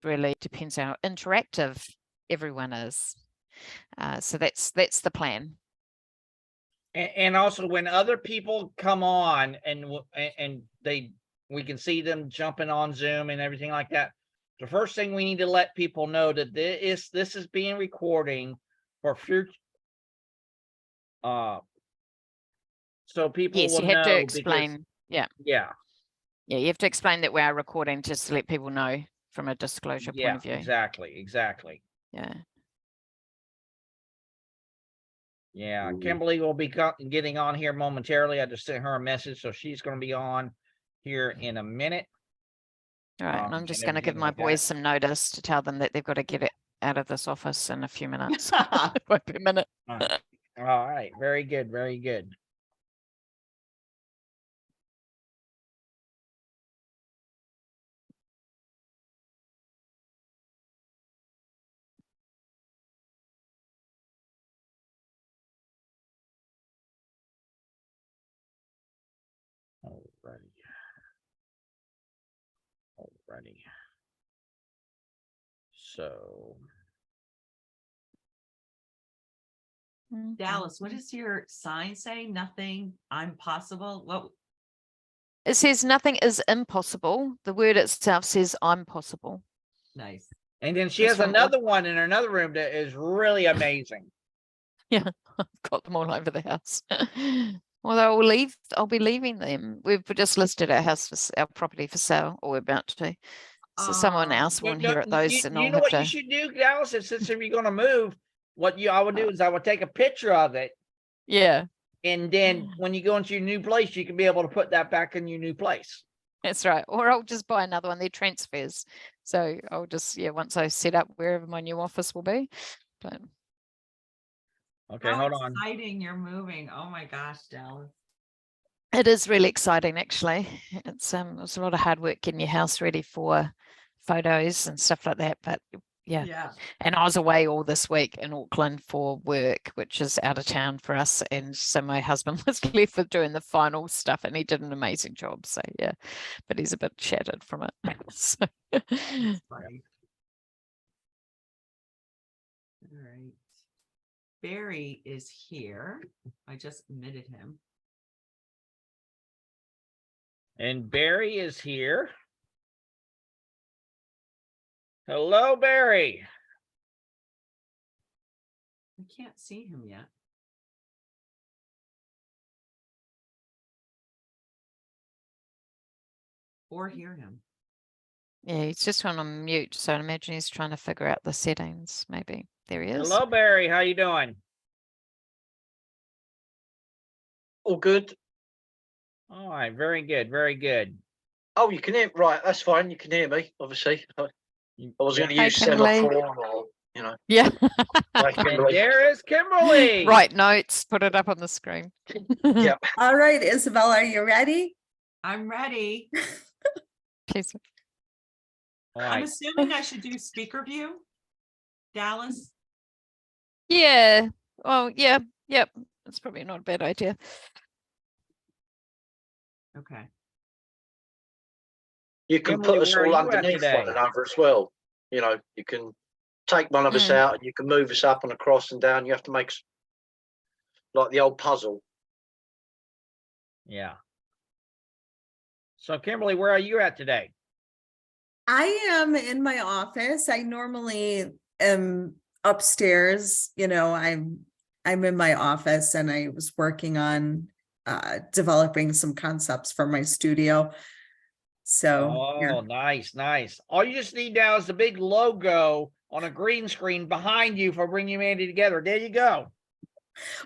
really depends how interactive everyone is. So that's the plan. And also when other people come on and we can see them jumping on Zoom and everything like that. The first thing we need to let people know that this is being recording for future. So people Yes, will you have to know explain. because, Yeah, you have to explain that we are recording just to let people know from a disclosure point of view. Exactly. Yeah. Yeah, Kimberly will be getting on here momentarily. I just sent her a message, so she's going to be on here in a minute. All right, and I'm just going to give everything my like boys that. some notice to tell them that they've got to get it out of this office in a few minutes. It won't be a minute. All right, very good, very good. Alrighty. So Dallas, what does your sign say? Nothing, I'm possible. What? It says nothing is impossible. The word itself says I'm possible. Nice. And then she It's has from another one in another room that is really amazing. Yeah, I've got them all over the house. Well, I'll be leaving them. We've just listed our house for our property for sale, or we're about to. So someone else will inherit those, and you I'll know have what to. you should do, Dallas? Since if you're going to move, I would do is I would take a picture of it. Yeah, And then when you go into your new place, you can be able to put that back in your new place. that's right. Or I'll just buy another one. They're transfers. So I'll just, once I set up wherever my new office will be. But Okay, How hold on. exciting you're moving. Oh my gosh, Dallas. it is really exciting, actually. It's a lot of hard work getting your house ready for photos and stuff like that. But yeah. And I was away all this week in Auckland for work, which is out of town for us. And so my husband was left with doing the final stuff, and he did an amazing job. So yeah, but he's a bit shattered from it. So. That's funny. All right. Barry is here. I just admitted him. And Barry is here. Hello, Barry. I can't see him yet. Or hear him. Yeah, he's just on mute. So I imagine he's trying to figure out the settings. Maybe there he is. Hello, Barry. How you doing? All good. All right, very good, very good. Oh, you can hear, right? That's fine. You can hear me, obviously. I was going to Hi, use Kimberly. semaphore, or Yeah. Hi, And Kimberly. there is Kimberly. Write notes. Put it up on the screen. Yeah. All right, Isabel, are you ready? I'm ready. Please. All I'm right. assuming I should do speaker view. Dallas. Yeah. Oh, yeah. Yep. That's probably not a bad idea. Okay. You can Emily, put us where are all you at underneath today? one another as well. You know, you can take one of us Mm. out and you can move us up and across and down. You have to make like the old puzzle. Yeah. So, Kimberly, where are you at today? I am in my office. I normally am upstairs. I'm in my office, and I was working on developing some concepts for my studio. So yeah. Nice, nice. All you just need now is the big logo on a green screen behind you for bringing humanity together. There you go.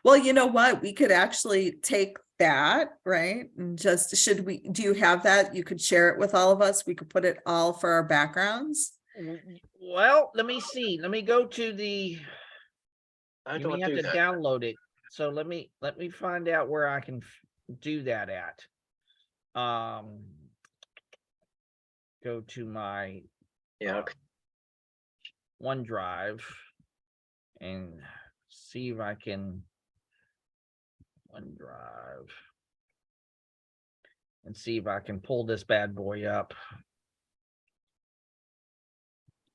Well, you know what? We could actually take that, right? And just do you have that? You could share it with all of us. We could put it all for our backgrounds. Well, let me see. Let me go to the. How You do may I have do to that? download it. So let me find out where I can do that at. Go to my Yeah. Okay. OneDrive and see if I can OneDrive and see if I can pull this bad boy up.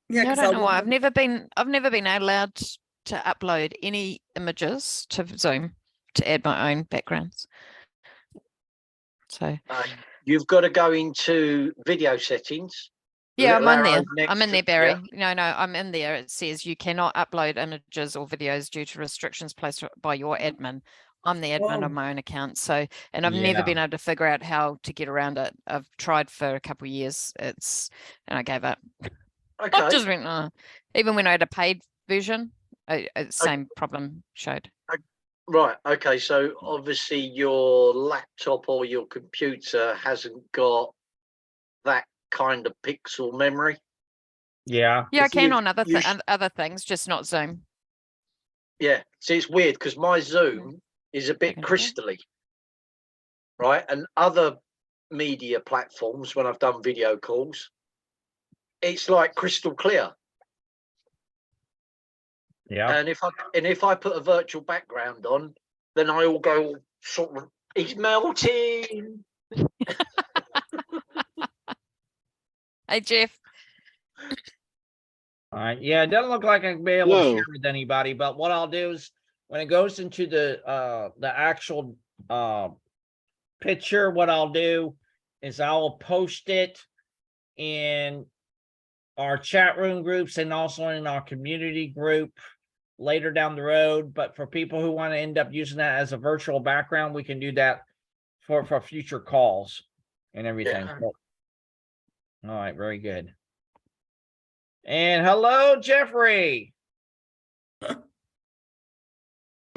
Yeah, I because don't know why. I've never been allowed to upload any images to Zoom to add my own backgrounds. So You've got to go into video settings. yeah, little I'm in arrow there. next I'm in to- there, Barry. yeah. No, I'm in there. It says you cannot upload images or videos due to restrictions placed by your admin. I'm the admin Whoa. of my own account. So, and I've never Yeah. been able to figure out how to get around it. I've tried for a couple of years. And I gave up. I Okay. just went, even when I had a paid version, same problem showed. Right. Okay. So obviously your laptop or your computer hasn't got that kind of pixel memory. Yeah. Yeah, I If can you- on other you sh- other things, just not Zoom. Yeah. See, it's weird because my Zoom is a bit Second of that. crystally, right? And other media platforms, when I've done video calls, it's like crystal clear. Yeah. And if I put a virtual background on, then I all go sort of, he's melting. Hey, Jeff. All right. Yeah, it doesn't look like I can be able to Hello. share with anybody, but what I'll do is when it goes into the actual picture, what I'll do is I will post it in our chat room groups and also in our community group later down the road. But for people who want to end up using that as a virtual background, we can do that for future calls and everything. Yeah. All right, very good. And hello, Jeffrey. How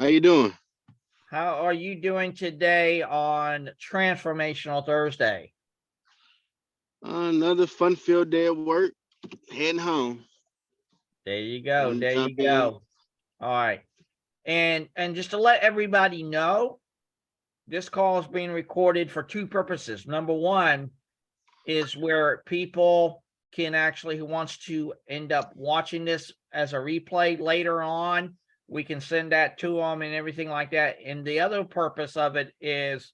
you doing? How are you doing today on Transformational Thursday? Another fun-filled day at work. Heading home. There you go. Wanna There you jump in? go. All right. And just to let everybody know, this call is being recorded for two purposes. Number one is where people can actually, who wants to end up watching this as a replay later on, we can send that to them and everything like that. And the other purpose of it is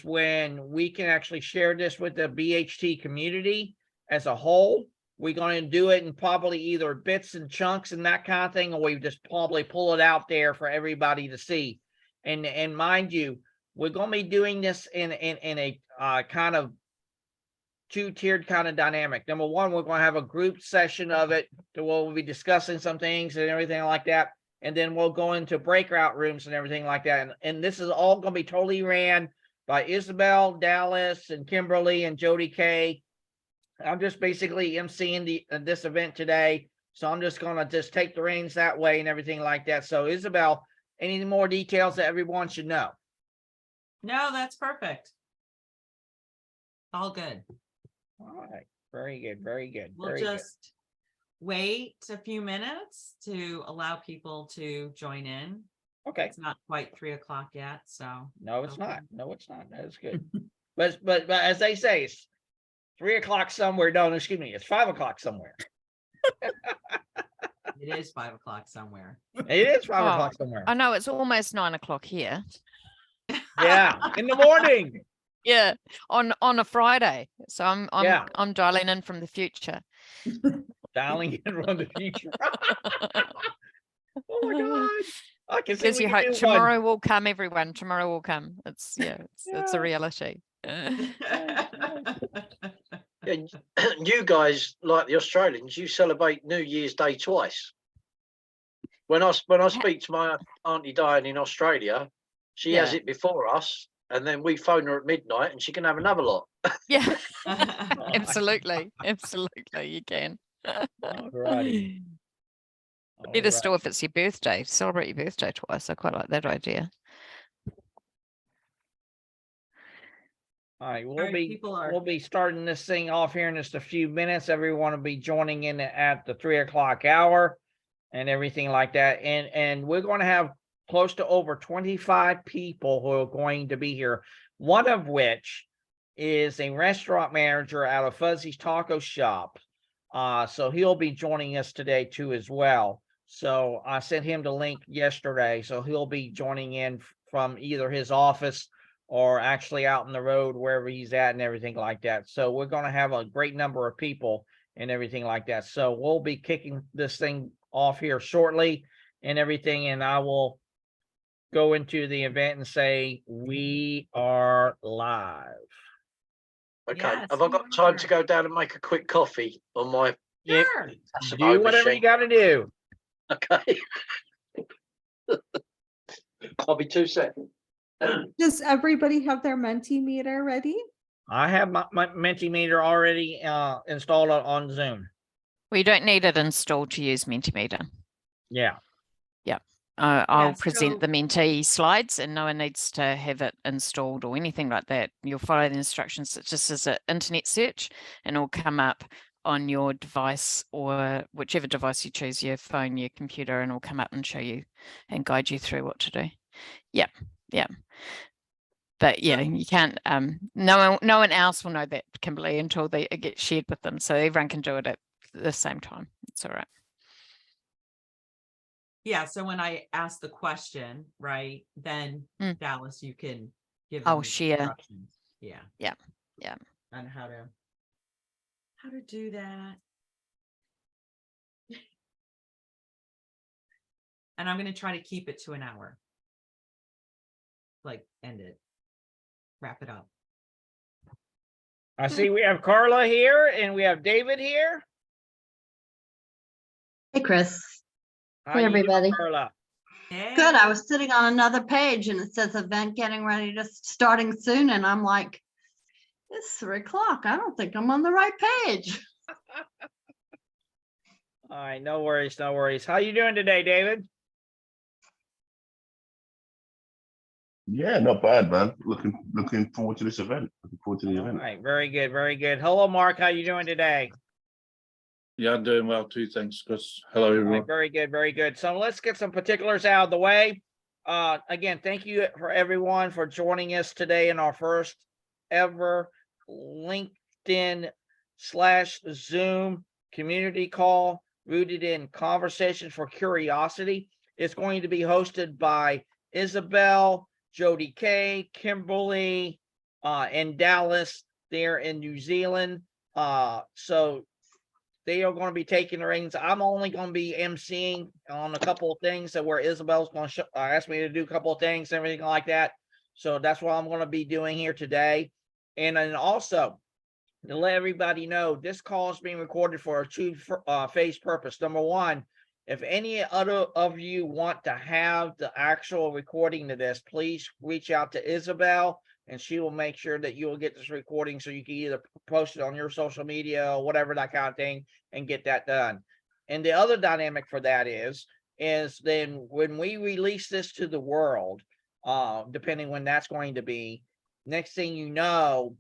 when we can actually share this with the BHT community as a whole. We're going to do it in probably either bits and chunks and that kind of thing, or we just probably pull it out there for everybody to see. And mind you, we're going to be doing this in a kind of two-tiered kind of dynamic. Number one, we're going to have a group session of it to where we'll be discussing some things and everything like that. And then we'll go into breakout rooms and everything like that. And this is all going to be totally ran by Isabel, Dallas, and Kimberly and Jody K. I'm just basically emceeing this event today. So I'm just going to just take the reins that way and everything like that. So Isabel, any more details that everyone should know? No, that's perfect. All good. All right. Very good. Very good. We'll Very good. just wait a few minutes to allow people to join in. Okay. It's not quite 3 o'clock yet, so. No, it's Okay. not. No, it's not. That is good. but as they say, it's 3 o'clock somewhere. No, excuse me, it's 5 o'clock somewhere. It is 5 o'clock somewhere. It is 5 Oh, o'clock somewhere. I know it's almost 9 o'clock here. Yeah, in the morning. Yeah, on a Friday. So Yeah. I'm dialing in from the future. Dialing in from the future. Oh my God. I can see Because we you can hope do one. tomorrow will come, everyone. Tomorrow will come. It's it's a Yeah. reality. Yeah, you guys, like the Australians, you celebrate New Year's Day twice. When I speak to my Auntie Diane in Australia, she has Yeah. it before us, and then we phone her at midnight, and she can have another lot. Yeah, absolutely, absolutely, you can. Alrighty. Better Alright. still if it's your birthday. Celebrate your birthday twice. I quite like that idea. All right, Alright, people are- we'll be starting this thing off here in just a few minutes. Everyone will be joining in at the 3 o'clock hour and everything like that. And we're going to have close to over 25 people who are going to be here. One of which is a restaurant manager out of Fuzzy's Taco Shop. So he'll be joining us today too as well. So I sent him the link yesterday. So he'll be joining in from either his office or actually out in the road, wherever he's at and everything like that. So we're going to have a great number of people and everything like that. So we'll be kicking this thing off here shortly and everything, and I will go into the event and say we are live. Okay, Yes, have I we got time to are. go down and make a quick coffee on my Yeah, Sure. do whatever you machine? got to do. Okay. I'll be 2 seconds. Does everybody have their Mentimeter ready? I have my Mentimeter already installed on Zoom. We don't need it installed to use Mentimeter. Yeah. I'll Yeah, present so- the Mentee slides and no one needs to have it installed or anything like that. You'll follow the instructions. It just is an internet search and it'll come up on your device or whichever device you choose, your phone, your computer, and it'll come up and show you and guide you through what to do. Yeah. But yeah, you can't, no one else will know that, Kimberly, until it gets shared with them. So everyone can do it at the same time. It's all right. Yeah, so when I ask the question, right, then Mm. Dallas, you can give I'll them share. instructions. Yeah. Yeah. On how to do that. And I'm gonna try to keep it to an hour. Like end it. Wrap it up. I see we have Carla here and we have David here. Hey, Chris. How Hey, you doing, everybody. Carla? Good. I was sitting on another page and it says event getting ready to starting soon. And I'm like, it's 3 o'clock. I don't think I'm on the right page. All right, no worries, no worries. How you doing today, David? Yeah, not bad, man. Looking forward to this event. Looking forward to the All event. right, very good, very good. Hello, Mark. How you doing today? Yeah, I'm doing well too. Thanks, Chris. Hello, All right, everyone. very good, very good. So let's get some particulars out of the way. Again, thank you for everyone for joining us today in our first ever LinkedIn/Zoom community call rooted in conversations for curiosity. It's going to be hosted by Isabel, Jody K, Kimberly, and Dallas there in New Zealand. So they are going to be taking the reins. I'm only going to be emceeing on a couple of things that where Isabel's going to ask me to do a couple of things, everything like that. So that's what I'm going to be doing here today. And then also to let everybody know, this call is being recorded for a two-phase purpose. Number one, if any other of you want to have the actual recording of this, please reach out to Isabel and she will make sure that you will get this recording so you can either post it on your social media or whatever, that kind of thing, and get that done. And the other dynamic for that is then when we release this to the world, depending when that's going to be, next thing you know,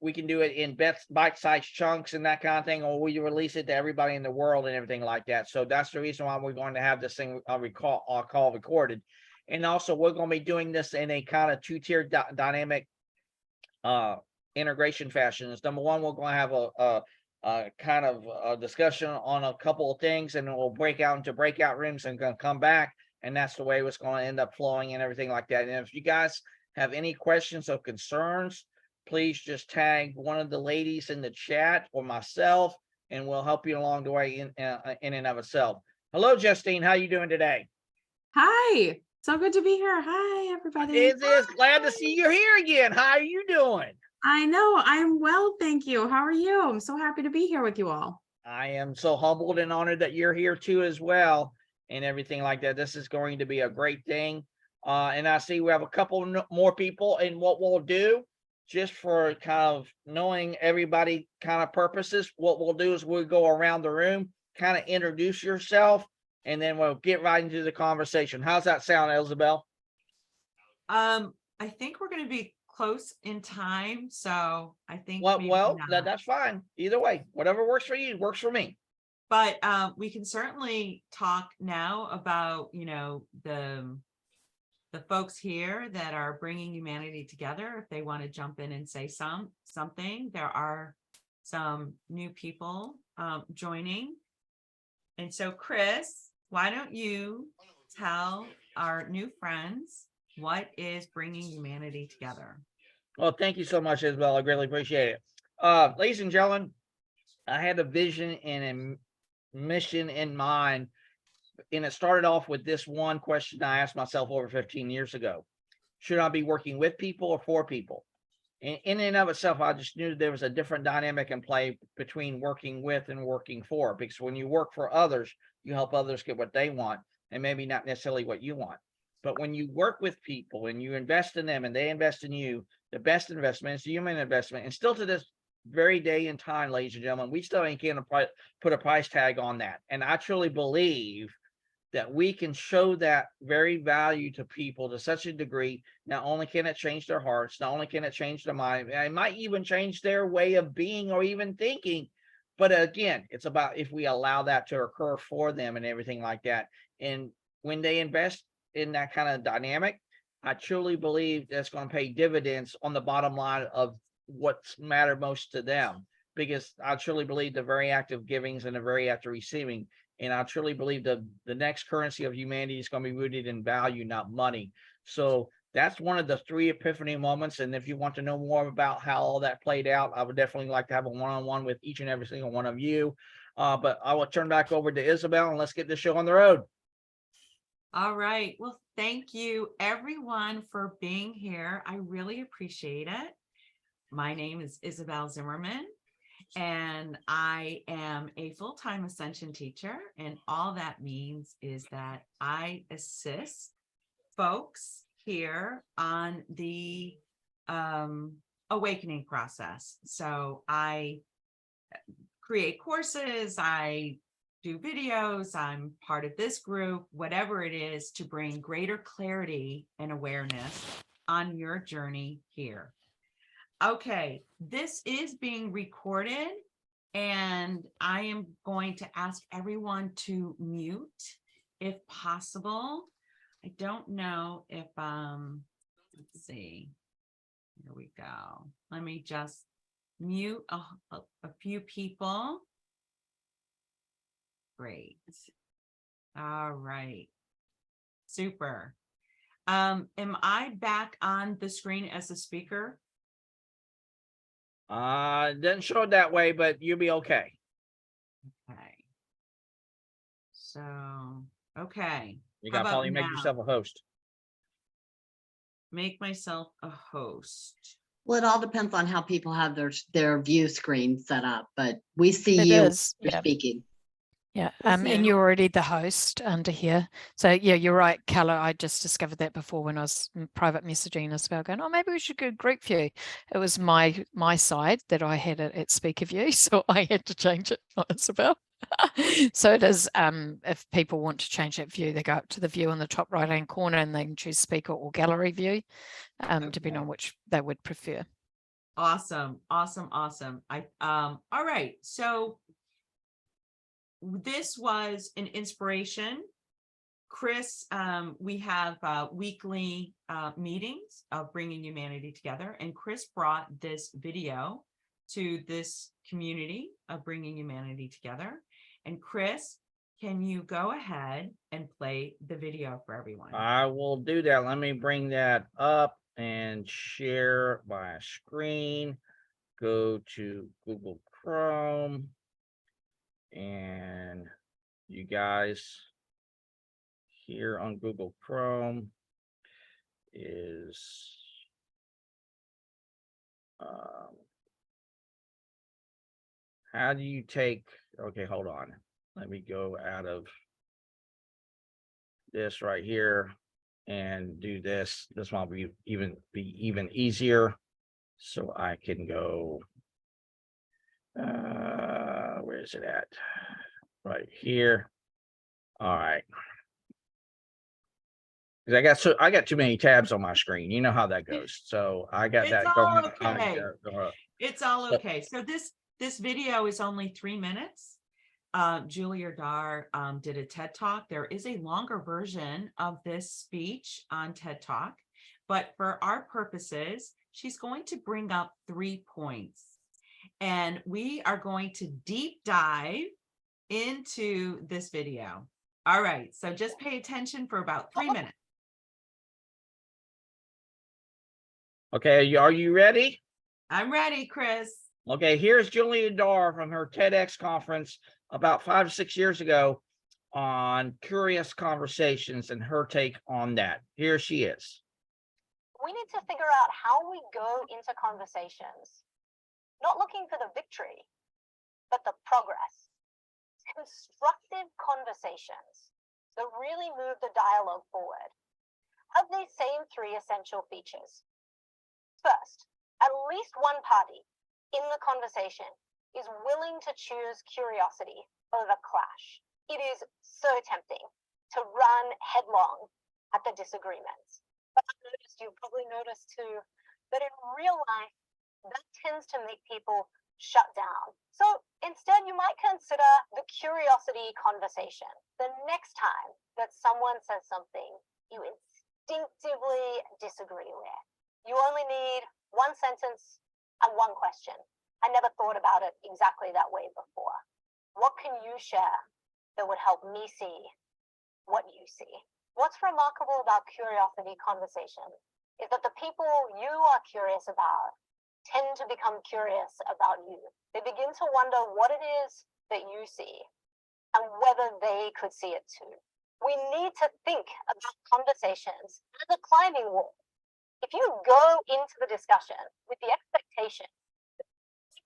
we can do it in bite-sized chunks and that kind of thing, or we release it to everybody in the world and everything like that. So that's the reason why we're going to have this thing call recorded. And also we're going to be doing this in a kind of two-tier dynamic integration fashion. Is number one, we're going to have a kind of a discussion on a couple of things, and then we'll break out into breakout rooms and going to come back. And that's the way it's going to end up flowing and everything like that. And if you guys have any questions or concerns, please just tag one of the ladies in the chat or myself, and we'll help you along the way in and of itself. Hello, Justine. How you doing today? Hi, so good to be here. Hi, everybody. It is glad to see you here again. How are you doing? I know I'm well, thank you. How are you? I'm so happy to be here with you all. I am so humbled and honored that you're here too as well, and everything like that. This is going to be a great thing. And I see we have a couple more people, and what we'll do, just for kind of knowing everybody kind of purposes, what we'll do is we'll go around the room, kind of introduce yourself, and then we'll get right into the conversation. How's that sound, Isabel? I think we're gonna be close in time, so I think maybe Well, not. that's fine. Either way, whatever works for you works for me. But we can certainly talk now about, you know, the folks here that are bringing humanity together. If they want to jump in and say something, there are some new people joining. And so, Chris, why don't you tell our new friends what is bringing humanity together? Well, thank you so much, Isabel. I greatly appreciate it. Ladies and gentlemen, I had a vision and a mission in mind. And it started off with this one question I asked myself over 15 years ago. Should I be working with people or for people? And in and of itself, I just knew there was a different dynamic in play between working with and working for, because when you work for others, you help others get what they want and maybe not necessarily what you want. But when you work with people and you invest in them and they invest in you, the best investment is human investment. And still to this very day and time, ladies and gentlemen, we still ain't gonna put a price tag on that. And I truly believe that we can show that very value to people to such a degree. Not only can it change their hearts, not only can it change their mind, it might even change their way of being or even thinking. But again, it's about if we allow that to occur for them and everything like that. And when they invest in that kind of dynamic, I truly believe that's going to pay dividends on the bottom line of what's mattered most to them. Because I truly believe the very act of givings and the very act of receiving. And I truly believe the next currency of humanity is going to be rooted in value, not money. So that's one of the 3 epiphany moments. And if you want to know more about how all that played out, I would definitely like to have a one-on-one with each and every single one of you. But I will turn back over to Isabel and let's get this show on the road. All right. Well, thank you everyone for being here. I really appreciate it. My name is Isabel Zimmerman, and I am a full-time Ascension teacher. And all that means is that I assist folks here on the awakening process. So I create courses, I do videos, I'm part of this group, whatever it is, to bring greater clarity and awareness on your journey here. Okay, this is being recorded, and I am going to ask everyone to mute if possible. I don't know if, let's see, here we go. Let me just mute a few people. Great. All right. Super. Am I back on the screen as a speaker? It doesn't show it that way, but you'll be okay. Okay. So, okay. You How got to about probably make now? yourself a host. Make myself a host. Well, it all depends on how people have their view screen set up, but we see It you is, you're yeah. speaking. Yeah, Yes, and ma'am. you're already the host under here. So yeah, you're right, Carla. I just discovered that before when I was private messaging Isabel going, oh, maybe we should go group view. It was my side that I had it at speaker view, so I had to change it, not Isabel. So it is, if people want to change that view, they go up to the view in the top right hand corner and they can choose speaker or gallery view, depending on which they would prefer. Awesome. Awesome. Awesome. All right. So this was an inspiration. Chris, we have weekly meetings of bringing humanity together, and Chris brought this video to this community of bringing humanity together. And Chris, can you go ahead and play the video for everyone? I will do that. Let me bring that up and share my screen. Go to Google Chrome. And you guys here on Google Chrome is how do you take, okay, hold on. Let me go out of this right here and do this. This might be even easier. So I can go, where is it at? Right here. All right. Because I got too many tabs on my screen. You know how that goes. So I got It's that all going. okay. It's all okay. So this video is only 3 minutes. Julia Dar did a TED Talk. There is a longer version of this speech on TED Talk, but for our purposes, she's going to bring up 3 points, and we are going to deep dive into this video. All right, so just pay attention for about 3 minutes. Okay, are you ready? I'm ready, Chris. Okay, here's Julia Darr from her TEDx conference about 5 to 6 years ago on curious conversations and her take on that. Here she is. We need to figure out how we go into conversations, not looking for the victory, but the progress. Constructive conversations that really move the dialogue forward have these same 3 essential features. First, at least one party in the conversation is willing to choose curiosity over clash. It is so tempting to run headlong at the disagreements. But I've noticed, you've probably noticed too, that in real life, that tends to make people shut down. So instead, you might consider the curiosity conversation. The next time that someone says something you instinctively disagree with, you only need 1 sentence and 1 question. I never thought about it exactly that way before. What can you share that would help me see what you see? What's remarkable about curiosity conversation is that the people you are curious about tend to become curious about you. They begin to wonder what it is that you see and whether they could see it too. We need to think about conversations as a climbing wall. If you go into the discussion with the expectation that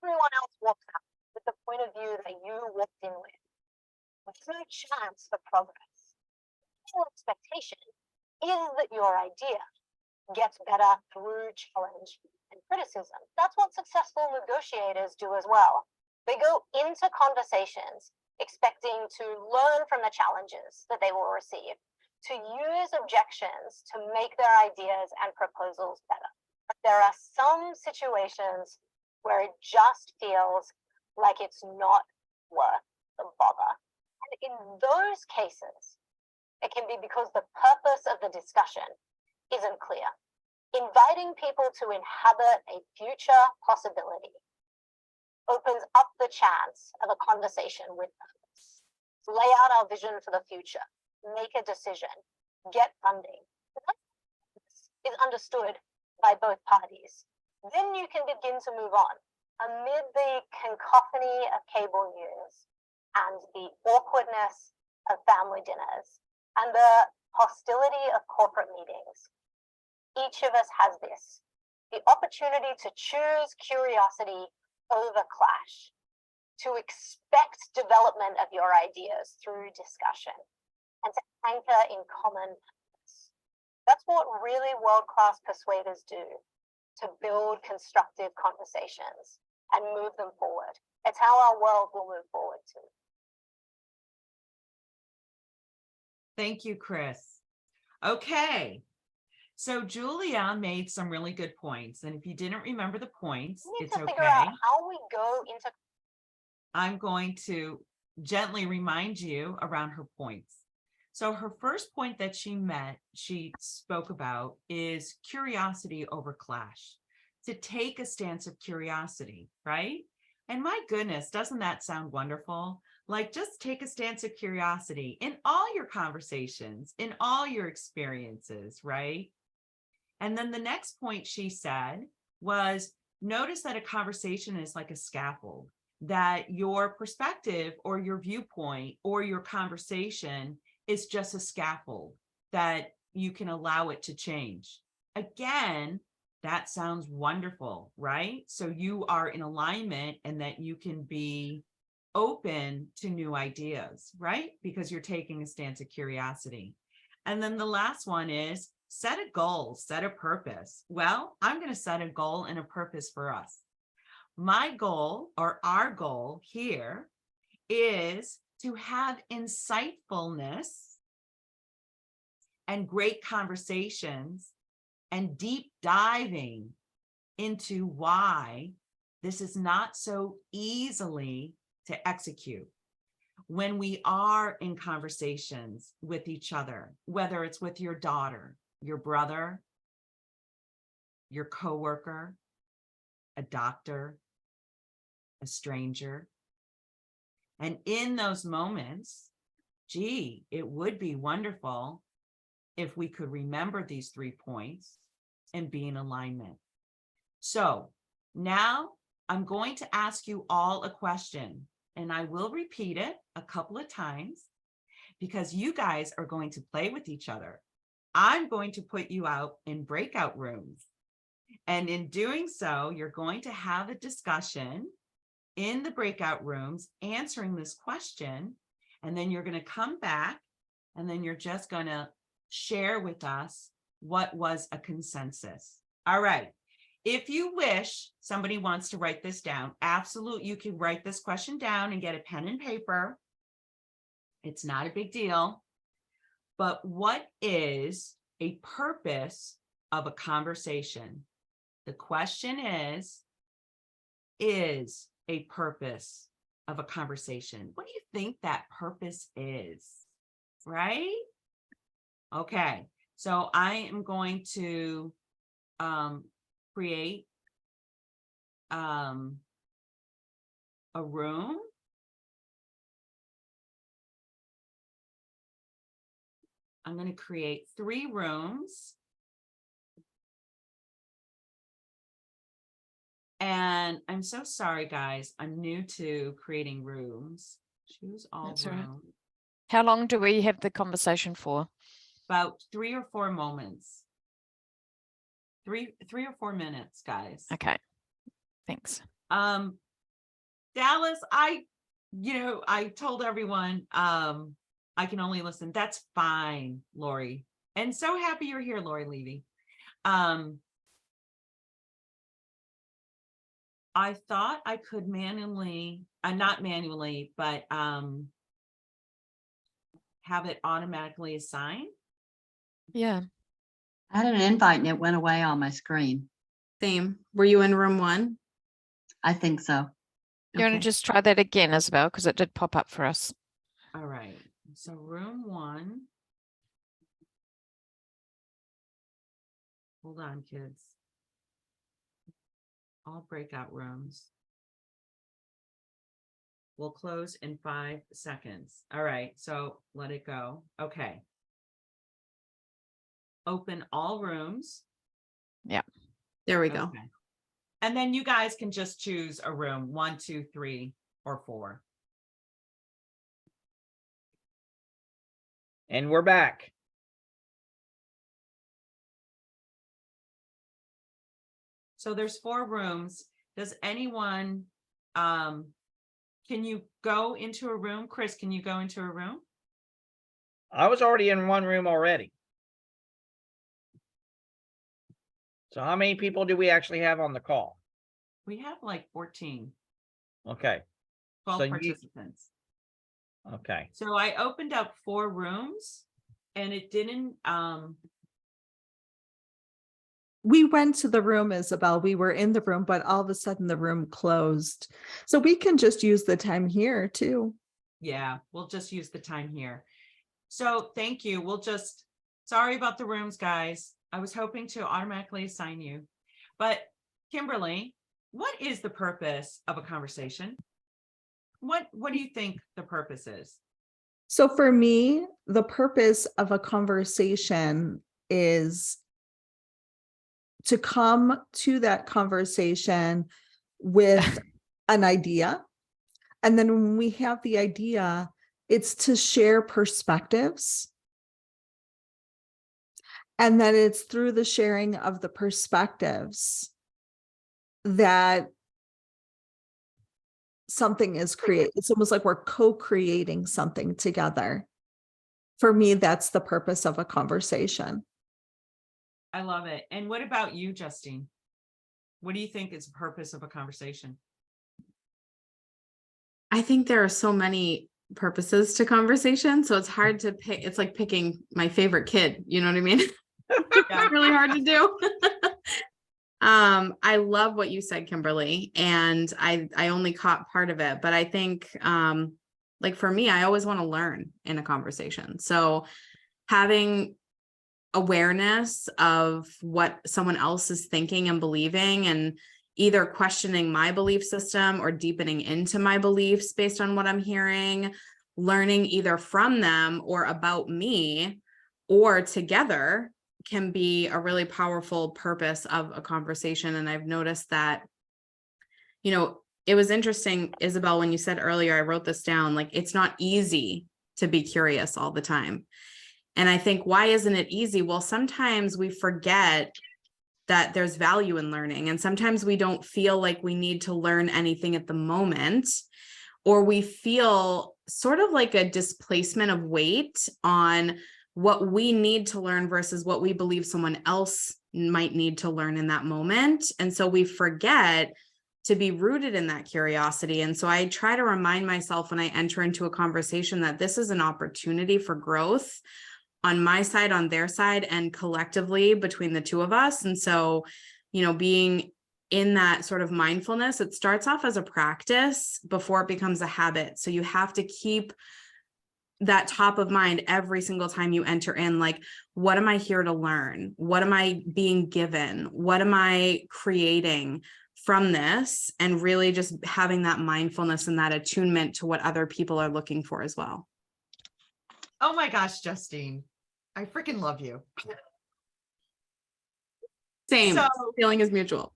everyone else walks out with the point of view that you walked in with, there's no chance for progress. The real expectation is that your idea gets better through challenge and criticism. That's what successful negotiators do as well. They go into conversations expecting to learn from the challenges that they will receive, to use objections to make their ideas and proposals better. But there are some situations where it just feels like it's not worth the bother. And in those cases, it can be because the purpose of the discussion isn't clear. Inviting people to inhabit a future possibility opens up the chance of a conversation with purpose. Lay out our vision for the future, make a decision, get funding. That is understood by both parties. Then you can begin to move on. Amid the cacophony of cable news and the awkwardness of family dinners and the hostility of corporate meetings, each of us has this, the opportunity to choose curiosity over clash, to expect development of your ideas through discussion, and to anchor in common purpose. That's what really world-class persuaders do, to build constructive conversations and move them forward. It's how our world will move forward too. Thank you, Chris. Okay. So Julia made some really good points. And if you didn't remember the points, We need it's to okay. figure out how we go into. I'm going to gently remind you around her points. So her first point that she spoke about is curiosity over clash, to take a stance of curiosity, right? And my goodness, doesn't that sound wonderful? Like, just take a stance of curiosity in all your conversations, in all your experiences, right? And then the next point she said was, notice that a conversation is like a scaffold, that your perspective or your viewpoint or your conversation is just a scaffold that you can allow it to change. Again, that sounds wonderful, right? So you are in alignment and that you can be open to new ideas, right? Because you're taking a stance of curiosity. And then the last one is set a goal, set a purpose. Well, I'm going to set a goal and a purpose for us. My goal, or our goal here, is to have insightfulness and great conversations and deep diving into why this is not so easily to execute. When we are in conversations with each other, whether it's with your daughter, your brother, your coworker, a doctor, a stranger. And in those moments, gee, it would be wonderful if we could remember these 3 points and be in alignment. So now I'm going to ask you all a question, and I will repeat it a couple of times because you guys are going to play with each other. I'm going to put you out in breakout rooms. And in doing so, you're going to have a discussion in the breakout rooms answering this question. And then you're going to come back and then you're just going to share with us what was a consensus. All right. If you wish, somebody wants to write this down. Absolutely. You can write this question down and get a pen and paper. It's not a big deal. But what is a purpose of a conversation? The question is a purpose of a conversation? What do you think that purpose is? Right? Okay. So I am going to create a room. I'm going to create 3 rooms. And I'm so sorry, guys. I'm new to creating rooms. Choose all That's all right. rooms. How long do we have the conversation for? About 3 or 4 moments. 3 or 4 minutes, guys. Okay, thanks. Dallas, I told everyone I can only listen. That's fine, Lori. And so happy you're here, Lori Levy. I thought I could manually, not manually, but have it automatically assigned. Yeah. I had an invite and it went away on my screen. Same. Were you in room 1? I think so. You want to Okay. just try that again, Isabel, because it did pop up for us. All right. So room 1. Hold on, kids. All breakout rooms. We'll close in 5 seconds. All right. So let it go. Okay. Open all rooms. There we go. Okay. And then you guys can just choose a room, 1, 2, 3, or 4. And we're back. So there's 4 rooms. Does anyone, can you go into a room? Chris, can you go into a room? I was already in one room already. So how many people do we actually have on the call? We have like 14, Okay, 12 So you- participants. okay. So I opened up 4 rooms and it didn't, We went to the room, Isabel. We were in the room, but all of a sudden the room closed. So we can just use the time here too. yeah, we'll just use the time here. So thank you. Sorry about the rooms, guys. I was hoping to automatically assign you. But Kimberly, what is the purpose of a conversation? What do you think the purpose is? So for me, the purpose of a conversation is to come to that conversation with an idea. And then when we have the idea, it's to share perspectives. And then it's through the sharing of the perspectives that something is created. It's almost like we're co-creating something together. For me, that's the purpose of a conversation. I love it. And what about you, Justine? What do you think is the purpose of a conversation? I think there are so many purposes to conversation, so it's hard to pick. It's like picking my favorite kid. You know what I mean? Yeah. It's really hard to do. I love what you said, Kimberly, and I only caught part of it, but I think like for me, I always want to learn in a conversation. So having awareness of what someone else is thinking and believing, and either questioning my belief system or deepening into my beliefs based on what I'm hearing, learning either from them or about me or together, can be a really powerful purpose of a conversation. And I've noticed that you know, it was interesting, Isabel, when you said earlier, I wrote this down, like, it's not easy to be curious all the time. And I think, why isn't it easy? Well, sometimes we forget that there's value in learning. And sometimes we don't feel like we need to learn anything at the moment, or we feel sort of like a displacement of weight on what we need to learn versus what we believe someone else might need to learn in that moment. And so we forget to be rooted in that curiosity. And so I try to remind myself when I enter into a conversation that this is an opportunity for growth on my side, on their side, and collectively between the two of us. And so, you know, being in that sort of mindfulness, it starts off as a practice before it becomes a habit. So you have to keep that top of mind every single time you enter in, like, what am I here to learn? What am I being given? What am I creating from this? And really just having that mindfulness and that attunement to what other people are looking for as well. Oh my gosh, Justine, I freaking love you. Same, So- feeling is mutual.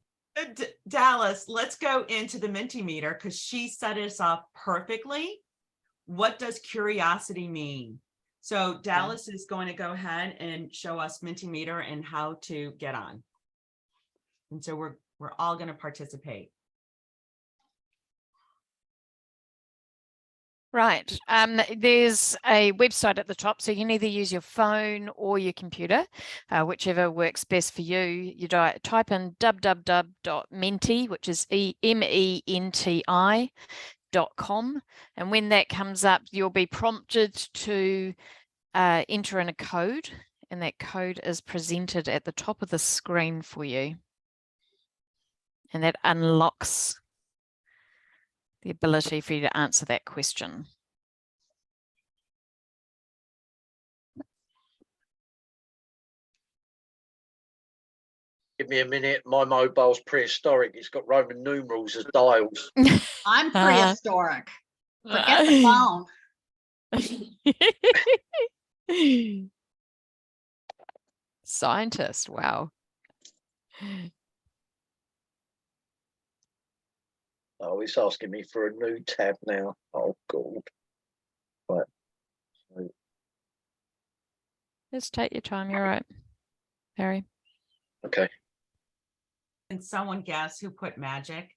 Dallas, let's go into the Mentimeter because she set us up perfectly. What does curiosity mean? So Dallas is going to go ahead and show us Mentimeter and how to get on. And so we're all going to participate. Right. There's a website at the top, so you can either use your phone or your computer, whichever works best for you. You type in www.menti, which is MENTI.com. And when that comes up, you'll be prompted to enter in a code, and that code is presented at the top of the screen for you. And that unlocks the ability for you to answer that question. Give me a minute. My mobile's prehistoric. It's got Roman numerals as dials. I'm prehistoric. Forget the phone. Scientist, wow. Oh, it's asking me for a new tab now. Oh, God. Right. So, Just take your time, you're right, Harry. okay. Can someone guess who put magic?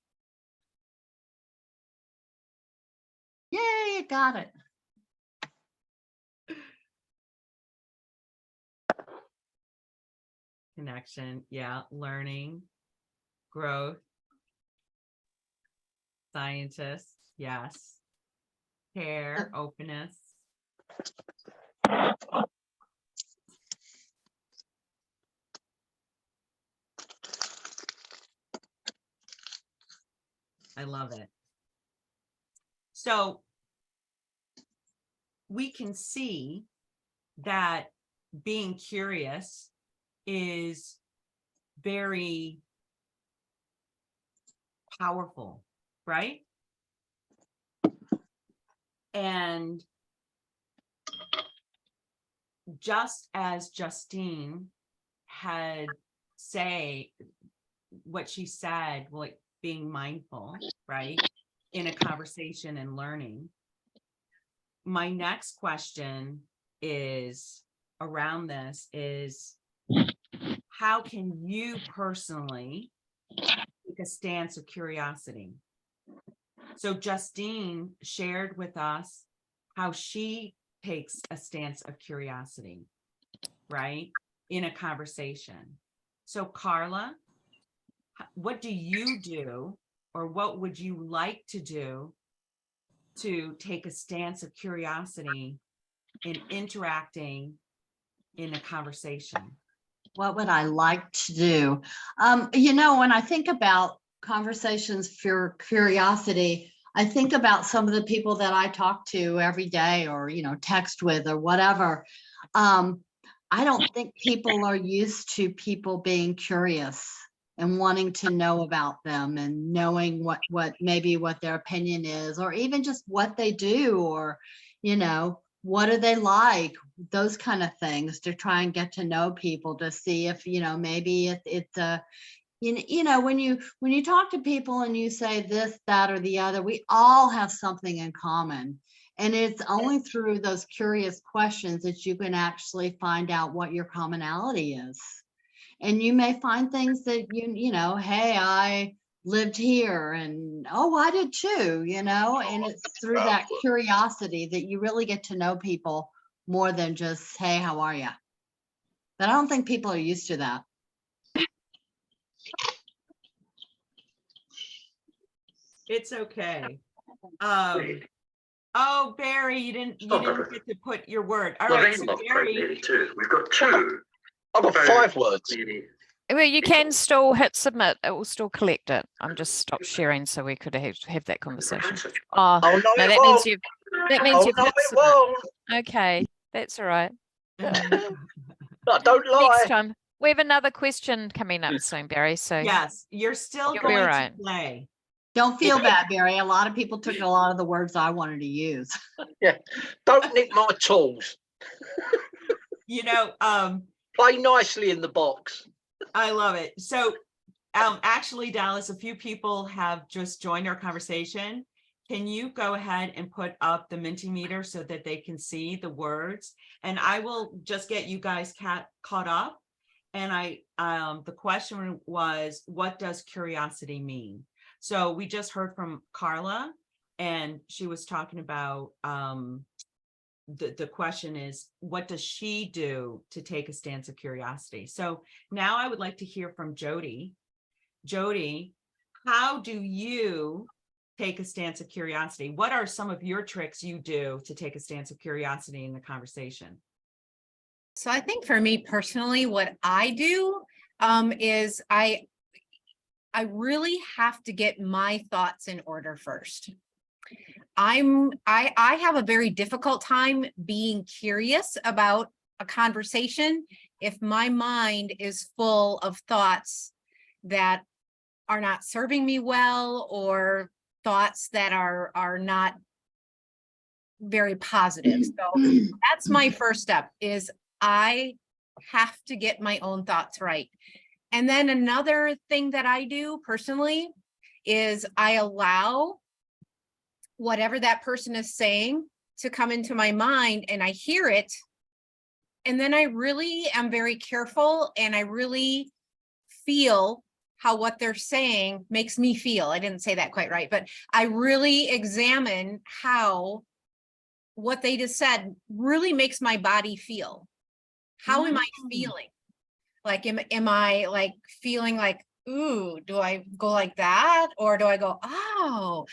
Yay, you got it. Connection, yeah, learning, growth, scientists, yes, care, openness. I love it. So we can see that being curious is very powerful, right? And just as Justine had say what she said, like being mindful, right, in a conversation and learning. My next question is around this is, how can you personally take a stance of curiosity? So Justine shared with us how she takes a stance of curiosity, right, in a conversation. So Carla, what do you do, or what would you like to do to take a stance of curiosity in interacting in a conversation? What would I like to do? You know, when I think about conversations for curiosity, I think about some of the people that I talk to every day, or, you know, text with or whatever. I don't think people are used to people being curious and wanting to know about them and knowing what maybe what their opinion is, or even just what they do, or, you know, what are they like, those kind of things, to try and get to know people, to see if, you know, maybe it's a, You know, when you talk to people and you say this, that, or the other, we all have something in common. And it's only through those curious questions that you can actually find out what your commonality is. And you may find things that you know, hey, I lived here, and oh, I did too, you know, and it's through that curiosity that you really get to know people more than just, hey, how are you? But I don't think people are used to that. It's okay. Oh, Barry, you didn't get to put your word. All right, so Barry. We've got two. I've got 5 words. Well, you can still hit submit. It will still collect it. I'm just stop sharing so we could have that conversation. Oh, Oh, no, no, it that won't. means you've Oh, no, hit it submit. won't. Okay, that's all right. No, don't Next lie. time. We have another question coming up soon, Barry. So Yes, you're still You'll be going right. to play. Don't feel bad, Barry. A lot of people took a lot of the words I wanted to use. Yeah, don't nick my tools. You know, Play nicely in the box. I love it. So, actually, Dallas, a few people have just joined our conversation. Can you go ahead and put up the Mentimeter so that they can see the words? And I will just get you guys caught up. And the question was, what does curiosity mean? So we just heard from Carla, and she was talking about the question is, what does she do to take a stance of curiosity? So now I would like to hear from Jody. Jody, how do you take a stance of curiosity? What are some of your tricks you do to take a stance of curiosity in the conversation? So I think for me personally, what I do is I really have to get my thoughts in order first. I have a very difficult time being curious about a conversation if my mind is full of thoughts that are not serving me well, or thoughts that are not very positive. So that's my first step, is I have to get my own thoughts right. And then another thing that I do personally is I allow whatever that person is saying to come into my mind, and I hear it. And then I really am very careful, and I really feel how what they're saying makes me feel. I didn't say that quite right, but I really examine how what they just said really makes my body feel. How am I feeling? Like, am I like feeling like, ooh, do I go like that? Or do I go, oh,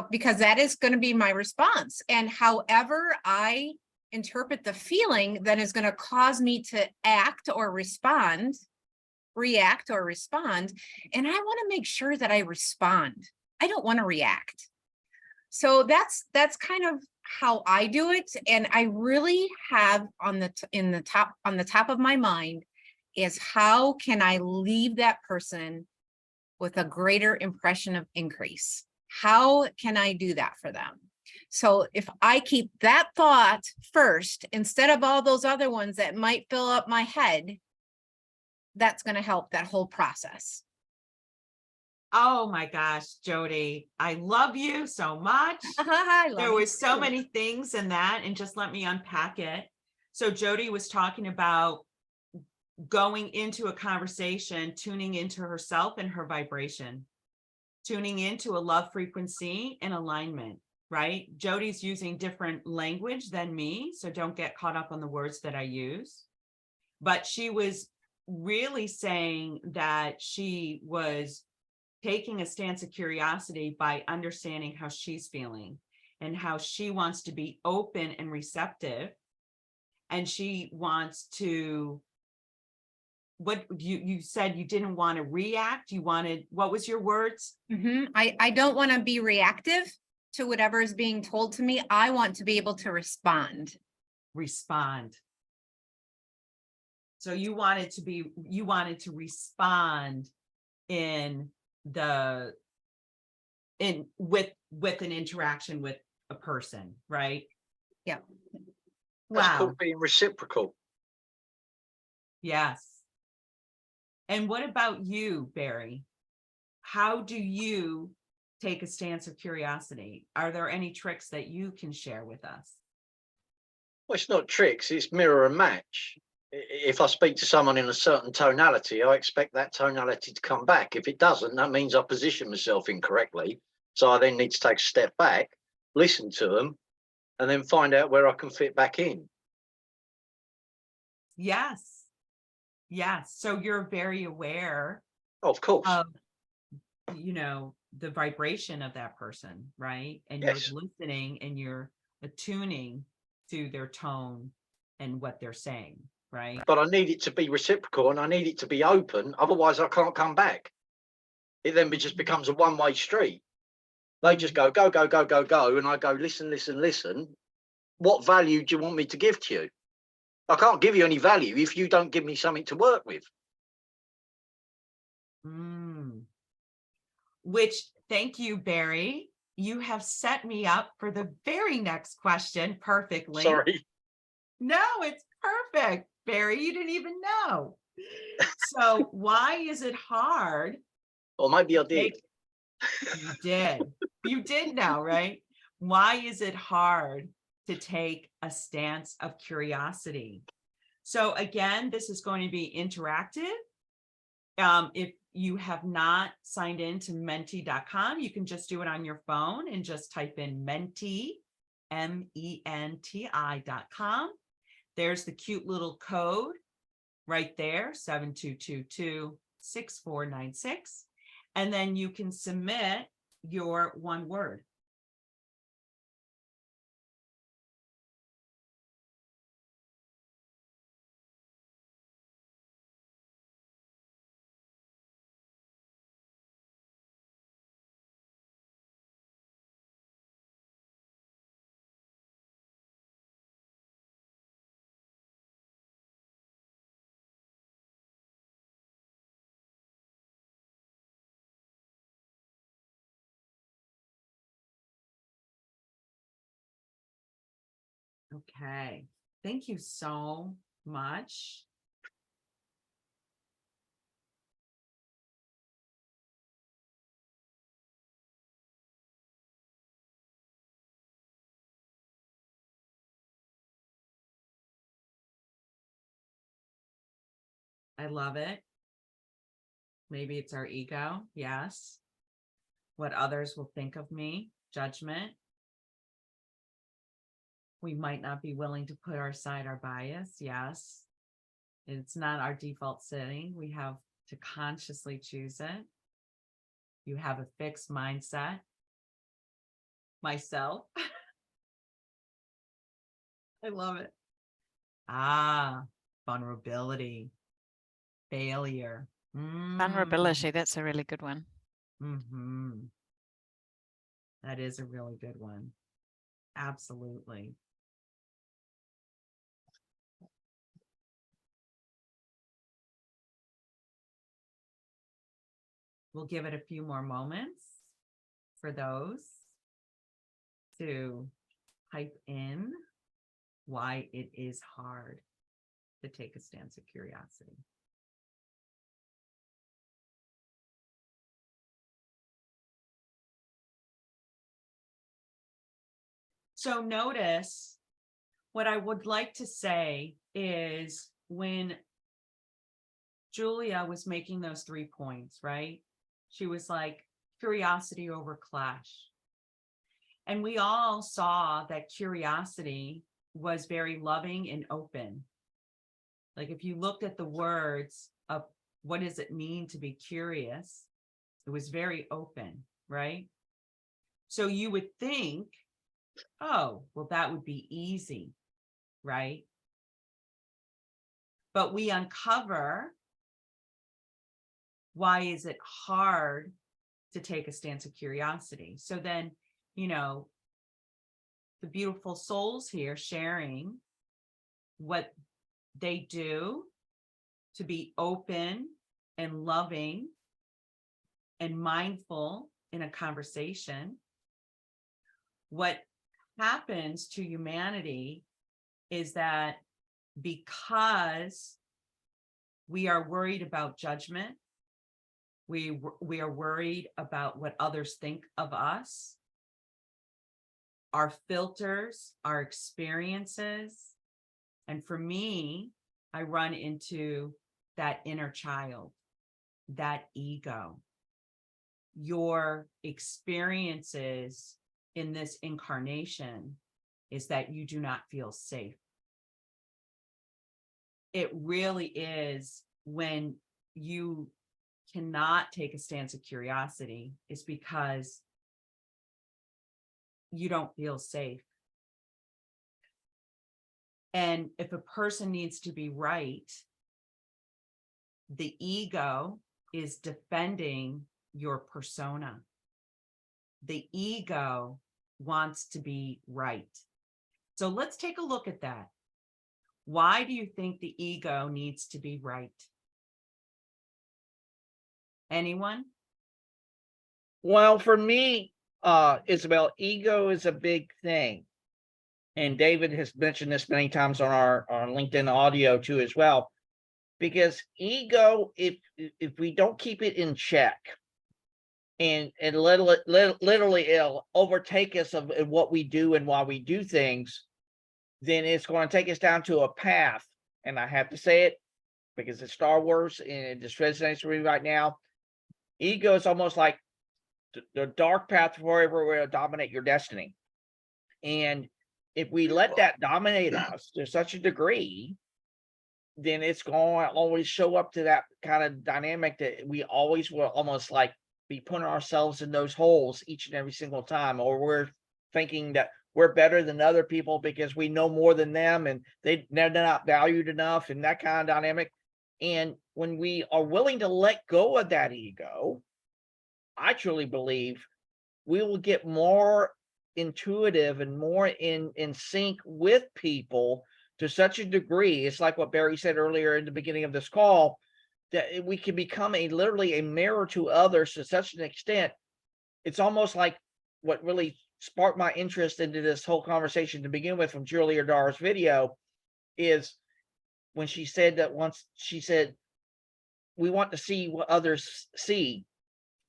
because that is going to be my response. And however I interpret the feeling, then is going to cause me to act or respond, react or respond. And I want to make sure that I respond. I don't want to react. So that's kind of how I do it. And I really have on the top of my mind is, how can I leave that person with a greater impression of increase? How can I do that for them? So if I keep that thought first, instead of all those other ones that might fill up my head, that's going to help that whole process. Oh my gosh, Jody, I love you so much. There was so many things in that, and just let me unpack it. So Jody was talking about going into a conversation, tuning into herself and her vibration, tuning into a love frequency and alignment, right? Jody's using different language than me, so don't get caught up on the words that I use. But she was really saying that she was taking a stance of curiosity by understanding how she's feeling and how she wants to be open and receptive. And she wants to, what you said, you didn't want to react. You wanted, what was your words? I don't want to be reactive to whatever is being told to me. I want to be able to respond. So you wanted to respond with an interaction with a person, right? Yeah. That's called being reciprocal. Yes. And what about you, Barry? How do you take a stance of curiosity? Are there any tricks that you can share with us? Well, it's not tricks, it's mirror and match. If I speak to someone in a certain tonality, I expect that tonality to come back. If it doesn't, that means I position myself incorrectly. So I then need to take a step back, listen to them, and then find out where I can fit back in. Yes. Yes. So you're very aware Of course. of, you know, the vibration of that person, right? And Yes. you're listening and you're attuning to their tone and what they're saying, right? But I need it to be reciprocal and I need it to be open. Otherwise, I can't come back. It then just becomes a one-way street. They just go, go, go, go, go, go. And I go, listen, listen, listen. What value do you want me to give to you? I can't give you any value if you don't give me something to work with. Which, thank you, Barry. You have set me up for the very next question perfectly. Sorry. No, it's perfect, Barry. You didn't even know. So why is it hard? Or maybe I did. You did. You did know, right? Why is it hard to take a stance of curiosity? So again, this is going to be interactive. If you have not signed in to menti.com, you can just do it on your phone and just type in menti, MENTI.com. There's the cute little code right there, 7222-6496. And then you can submit your one word. Okay, thank you so much. I love it. Maybe it's our ego. Yes. What others will think of me, judgment. We might not be willing to put aside our bias. Yes. It's not our default setting. We have to consciously choose it. You have a fixed mindset. Myself. I love it. Vulnerability, failure. Vulnerability, that's a really good one. That is a really good one. Absolutely. We'll give it a few more moments for those to type in why it is hard to take a stance of curiosity. So notice what I would like to say is when Julia was making those 3 points, right? She was like, curiosity over clash. And we all saw that curiosity was very loving and open. Like if you looked at the words of what does it mean to be curious, it was very open, right? So you would think, oh, well, that would be easy, right? But we uncover why is it hard to take a stance of curiosity. So then, you know, the beautiful souls here sharing what they do to be open and loving and mindful in a conversation. What happens to humanity is that because We are worried about judgment. We are worried about what others think of us, our filters, our experiences. And for me, I run into that inner child, that ego. Your experiences in this incarnation is that you do not feel safe. It really is when you cannot take a stance of curiosity, is because you don't feel safe. And if a person needs to be right, the ego is defending your persona. The ego wants to be right. So let's take a look at that. Why do you think the ego needs to be right? Anyone? Well, for me, Isabel, ego is a big thing. And David has mentioned this many times on our LinkedIn audio too as well, because ego, if we don't keep it in check, and literally it'll overtake us of what we do and why we do things, then it's going to take us down to a path. And I have to say it because it's Star Wars and it just resonates with me right now. Ego is almost like the dark path forever will dominate your destiny. And if we let that dominate us to such a degree, then it's going to always show up to that kind of dynamic that we always will almost like be putting ourselves in those holes each and every single time, or we're thinking that we're better than other people because we know more than them and they're not valued enough, and that kind of dynamic. And when we are willing to let go of that ego, I truly believe we will get more intuitive and more in sync with people to such a degree. It's like what Barry said earlier in the beginning of this call, that we can become literally a mirror to others to such an extent. It's almost like what really sparked my interest into this whole conversation to begin with from Julia Dar's video is when she said that once she said, we want to see what others see.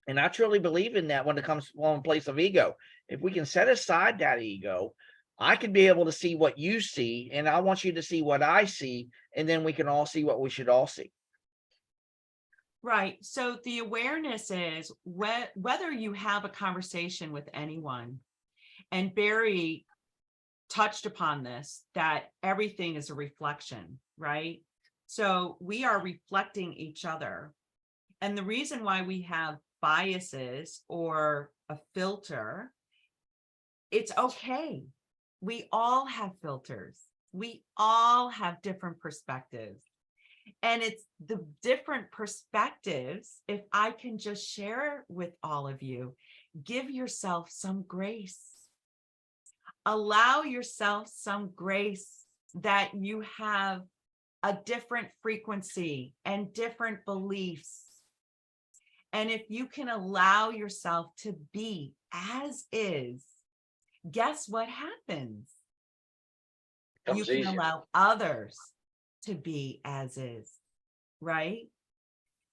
And I truly believe in that when it comes from a place of ego. If we can set aside that ego, I can be able to see what you see, and I want you to see what I see, and then we can all see what we should all see. Right. So the awareness is whether you have a conversation with anyone, and Barry touched upon this, that everything is a reflection, right? So we are reflecting each other. And the reason why we have biases or a filter, it's okay. We all have filters. We all have different perspectives. And it's the different perspectives, if I can just share with all of you, give yourself some grace. Allow yourself some grace that you have a different frequency and different beliefs. And if you can allow yourself to be as is, guess what happens? You can allow others to be as is, right?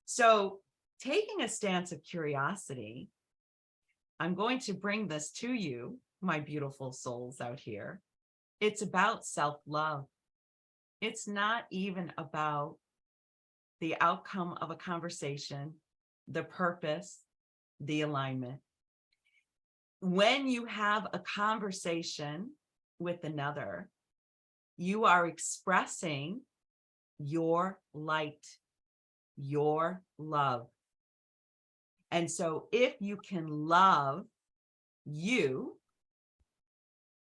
So taking a stance of curiosity, I'm going to bring this to you, my beautiful souls out here. It's about self-love. It's not even about the outcome of a conversation, the purpose, the alignment. When you have a conversation with another, you are expressing your light, your love. And so if you can love you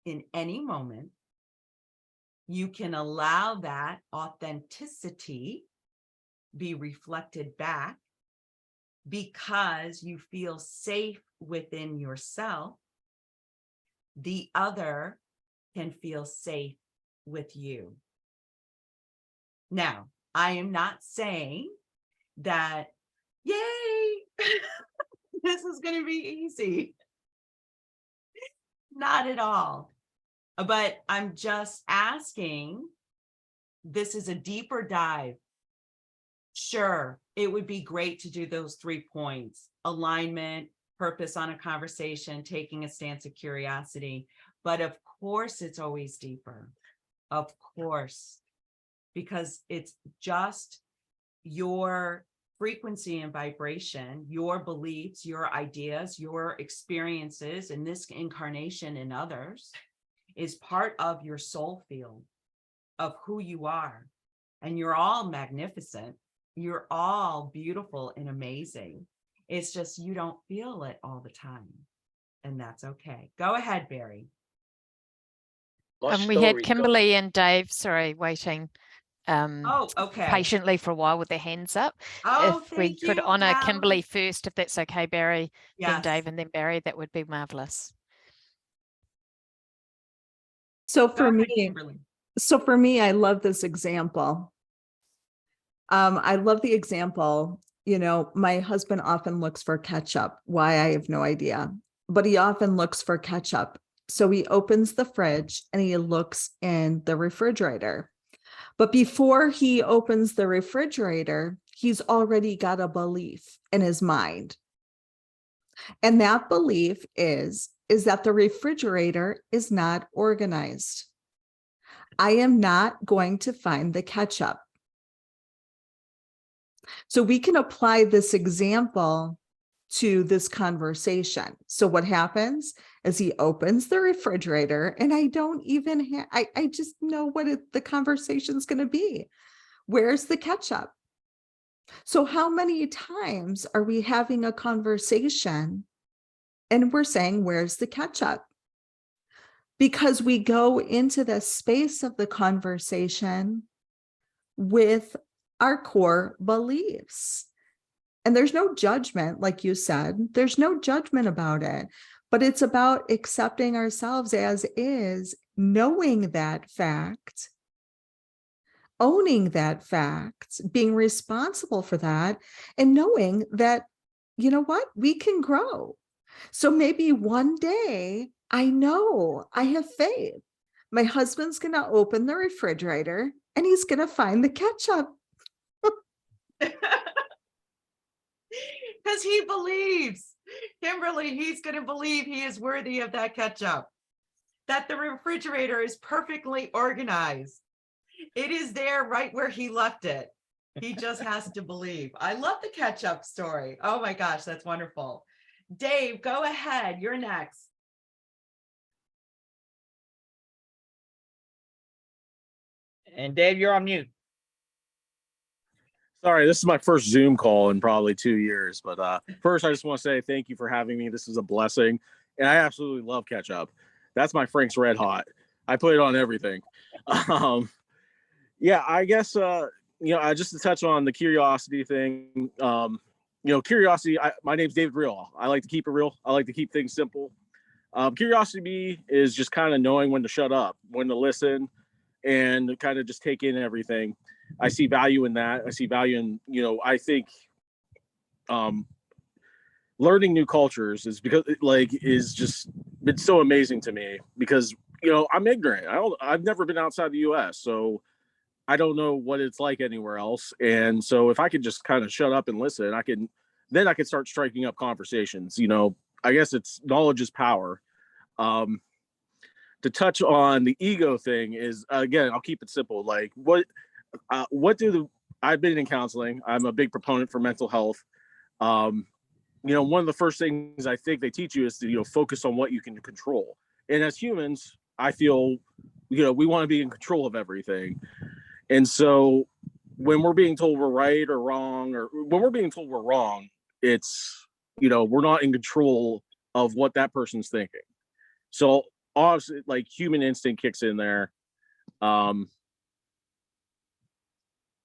in any moment, you can allow that authenticity be reflected back because you feel safe within yourself. The other can feel safe with you. Now, I am not saying that, yay, this is going to be easy. Not at all. But I'm just asking, this is a deeper dive Sure, it would be great to do those 3 points: alignment, purpose on a conversation, taking a stance of curiosity. But of course, it's always deeper. Of course, because it's just your frequency and vibration, your beliefs, your ideas, your experiences in this incarnation and others is part of your soul field of who you are. And you're all magnificent. You're all beautiful and amazing. It's just you don't feel it all the time. And that's okay. Go ahead, Barry. My And we had story's got- Kimberly and Dave, sorry, waiting Oh, okay. patiently for a while with their hands up. Oh, If we thank could you, honor Val. Kimberly first, if that's okay, Barry, then Yes. Dave, and then Barry, that would be marvelous. So Go for ahead, me, Kimberly. I love this example. I love the example. You know, my husband often looks for ketchup. Why, I have no idea, but he often looks for ketchup. So he opens the fridge and he looks in the refrigerator. But before he opens the refrigerator, he's already got a belief in his mind. And that belief is that the refrigerator is not organized. I am not going to find the ketchup. So we can apply this example to this conversation. So what happens is he opens the refrigerator and I don't even have, I just know what the conversation's going to be. Where's the ketchup? So how many times are we having a conversation and we're saying, where's the ketchup? Because we go into the space of the conversation with our core beliefs. And there's no judgment, like you said, there's no judgment about it, but it's about accepting ourselves as is, knowing that fact, owning that fact, being responsible for that, and knowing that, you know what, we can grow. So maybe one day, I know, I have faith. My husband's going to open the refrigerator and he's going to find the ketchup. Because he believes, Kimberly, he's going to believe he is worthy of that ketchup, that the refrigerator is perfectly organized. It is there right where he left it. He just has to believe. I love the ketchup story. Oh my gosh, that's wonderful. Dave, go ahead. You're next. And Dave, you're on mute. Sorry, this is my first Zoom call in probably 2 years. But first, I just want to say thank you for having me. This is a blessing. And I absolutely love ketchup. That's my Frank's Red Hot. I put it on everything. Yeah, I guess, just to touch on the curiosity thing, curiosity, my name's David Real. I like to keep it real. I like to keep things simple. Curiosity to me is just kind of knowing when to shut up, when to listen, and kind of just take in everything. I see value in that. I see value in, I think learning new cultures is because is just been so amazing to me because, I'm ignorant. I've never been outside the US, so I don't know what it's like anywhere else. And so if I could just kind of shut up and listen, I could start striking up conversations. I guess it's knowledge is power. To touch on the ego thing is, again, I'll keep it simple. Like I've been in counseling. I'm a big proponent for mental health. One of the first things I think they teach you is to, focus on what you can control. And as humans, I feel, we want to be in control of everything. And so when we're being told we're right or wrong, or when we're being told we're wrong, it's, we're not in control of what that person's thinking. So obviously, like, human instinct kicks in there.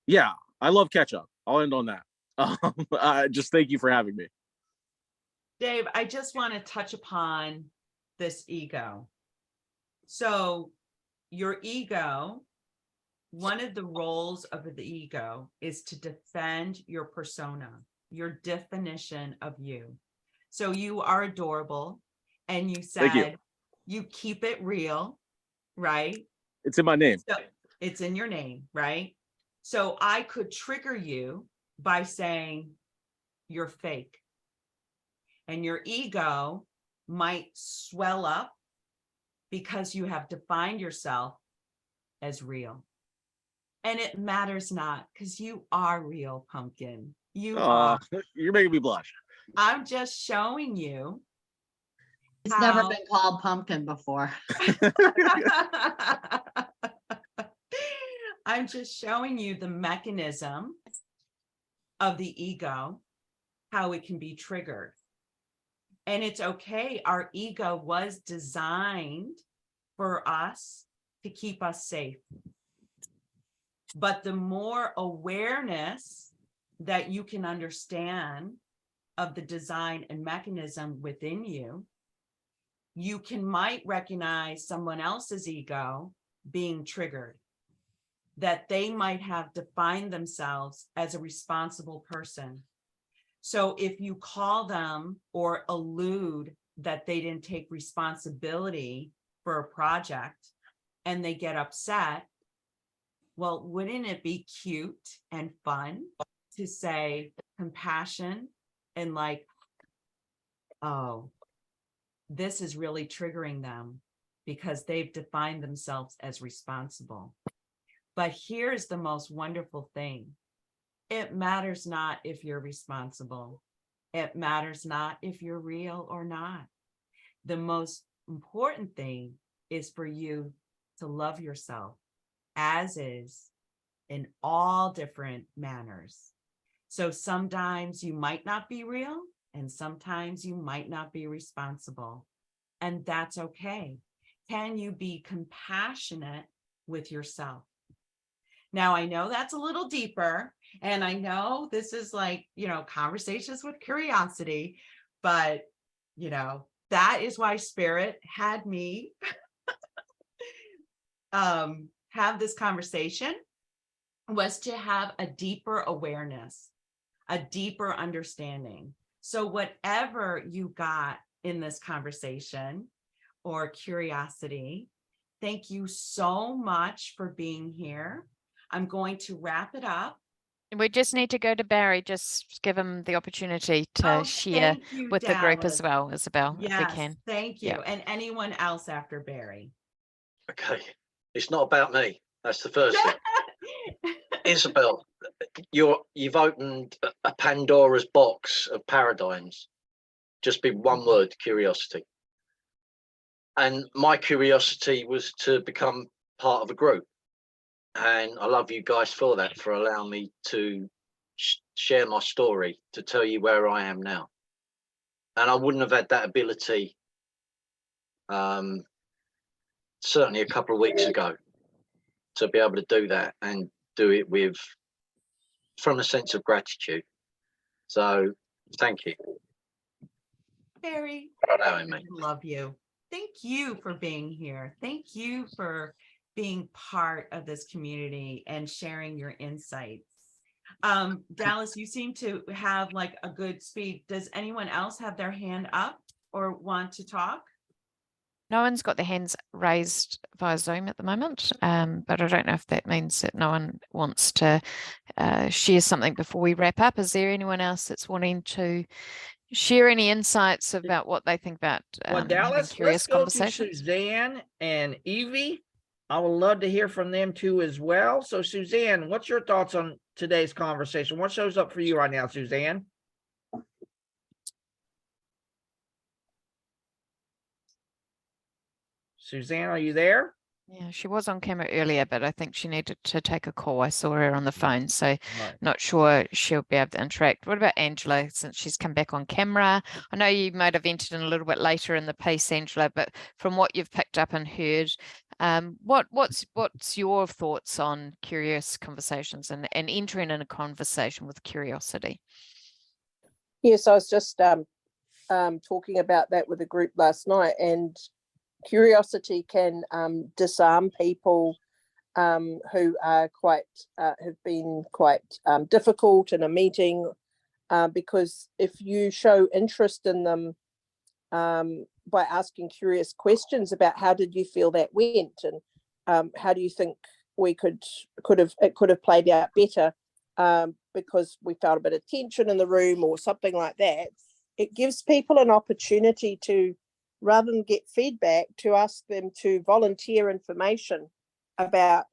Yeah, I love ketchup. I'll end on that. Just thank you for having me. Dave, I just want to touch upon this ego. So your ego, one of the roles of the ego is to defend your persona, your definition of you. So you are adorable, and you said you keep it real, right? It's in my name. So it's in your name, right? So I could trigger you by saying you're fake. And your ego might swell up because you have defined yourself as real. And it matters not, because you are real, Pumpkin. You are. You're making me blush. I'm just showing you. It's never been called pumpkin before. I'm just showing you the mechanism of the ego, how it can be triggered. And it's okay. Our ego was designed for us to keep us safe. But the more awareness that you can understand of the design and mechanism within you, you might recognize someone else's ego being triggered, that they might have defined themselves as a responsible person. So if you call them or allude that they didn't take responsibility for a project and they get upset, well, wouldn't it be cute and fun to say compassion and like, oh, this is really triggering them because they've defined themselves as responsible. But here's the most wonderful thing. It matters not if you're responsible. It matters not if you're real or not. The most important thing is for you to love yourself as is in all different manners. So sometimes you might not be real and sometimes you might not be responsible. And that's okay. Can you be compassionate with yourself? Now, I know that's a little deeper, and I know this is like, conversations with curiosity, but, that is why Spirit had me have this conversation, was to have a deeper awareness, a deeper understanding. So whatever you got in this conversation or curiosity, thank you so much for being here. I'm going to wrap it up. We just need to go to Barry, just give him the opportunity to share Thank you, with the group Dallas. as well, Isabel, if we Yes, can. thank you. Yeah. And anyone else after Barry. Okay, it's not about me. That's the first thing. Isabel, you've opened a Pandora's box of paradigms. Just be one word: curiosity. And my curiosity was to become part of a group. And I love you guys for that, for allowing me to share my story, to tell you where I am now. And I wouldn't have had that ability certainly a couple of weeks ago, to be able to do that and do it from a sense of gratitude. So thank you. Barry, I love you. Thank you for being here. Thank you for being part of this community and sharing your insights. Dallas, you seem to have like a good speed. Does anyone else have their hand up or want to talk? No one's got their hands raised via Zoom at the moment, but I don't know if that means that no one wants to share something before we wrap up. Is there anyone else that's wanting to share any insights about what they think about Well, Dallas, curious let's go to conversations? Suzanne and Evie. I would love to hear from them too as well. So Suzanne, what's your thoughts on today's conversation? What shows up for you right now, Suzanne? Suzanne, are you there? Yeah, she was on camera earlier, but I think she needed to take a call. I saw her on the phone, so not sure she'll be able to interact. What about Angela, since she's come back on camera? I know you might have entered in a little bit later in the piece, Angela, but from what you've picked up and heard, what's your thoughts on curious conversations and entering in a conversation with curiosity? Yes, I was just talking about that with a group last night, and curiosity can disarm people who are have been quite difficult in a meeting, because if you show interest in them by asking curious questions about how did you feel that went, and how do you think it could have played out better, because we felt a bit of tension in the room or something like that, it gives people an opportunity to, rather than get feedback, to ask them to volunteer information about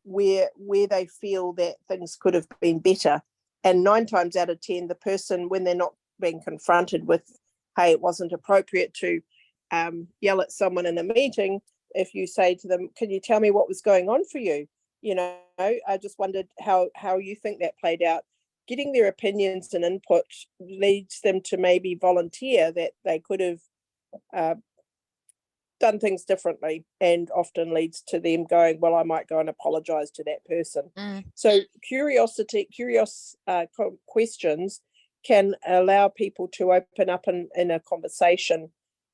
where they feel that things could have been better. And 9 times out of 10, the person, when they're not being confronted with, hey, it wasn't appropriate to yell at someone in a meeting, if you say to them, can you tell me what was going on for you? You know, I just wondered how you think that played out. Getting their opinions and input leads them to maybe volunteer that they could have done things differently, and often leads to them going, well, I might go and apologize to that person. So curious questions can allow people to open up in a conversation,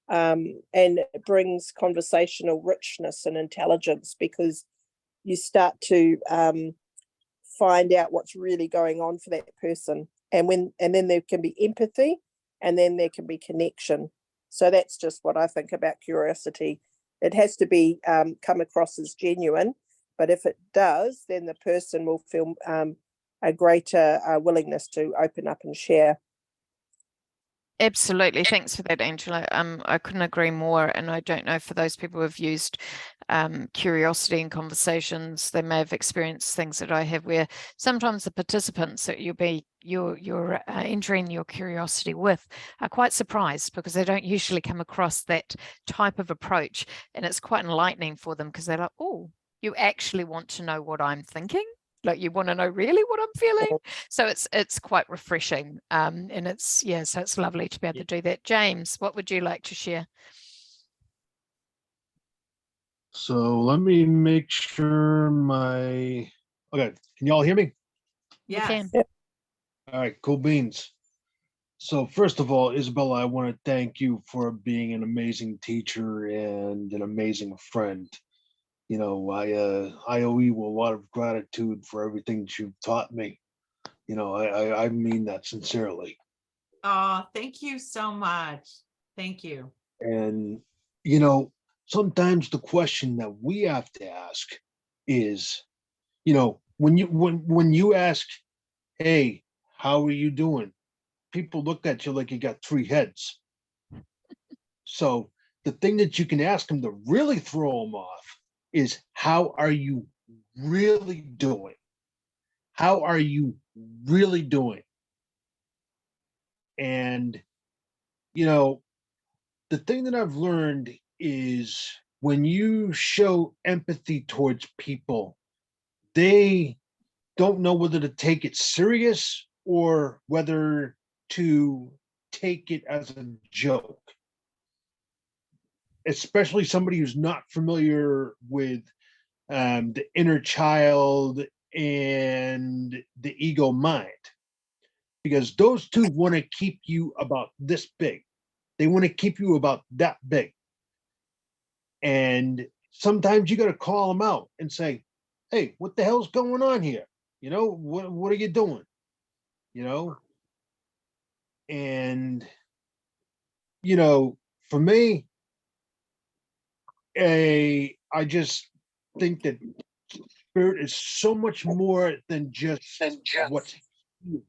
and it brings conversational richness and intelligence, because you start to find out what's really going on for that person, and then there can be empathy, and then there can be connection. So that's just what I think about curiosity. It has to be come across as genuine, but if it does, then the person will feel a greater willingness to open up and share. Absolutely. Thanks for that, Angela. I couldn't agree more. And I don't know, for those people who have used curiosity in conversations, they may have experienced things that I have, where sometimes the participants that you're entering your curiosity with are quite surprised, because they don't usually come across that type of approach. And it's quite enlightening for them, because they're like, oh, you actually want to know what I'm thinking? Like, you want to know really what I'm feeling? So it's quite refreshing. And so it's lovely to be able to do that. James, what would you like to share? So let me make sure okay, can y'all hear me? Yes. All right, cool beans. So first of all, Isabella, I want to thank you for being an amazing teacher and an amazing friend. You know, I owe you a lot of gratitude for everything that you've taught me. You know, I mean that sincerely. Oh, thank you so much. Thank you. And, you know, sometimes the question that we have to ask is, you know, when you ask, hey, how are you doing? People look at you like you got 3 heads. So the thing that you can ask them to really throw them off is, how are you really doing? How are you really doing? And, you know, the thing that I've learned is, when you show empathy towards people, they don't know whether to take it serious or whether to take it as a joke. Especially somebody who's not familiar with the inner child and the ego mind, because those two want to keep you about this big. They want to keep you about that big. And sometimes you got to call them out and say, hey, what the hell's going on here? You know, what are you doing? You know? And, you know, for me, I just think that spirit is so much more than just what's here.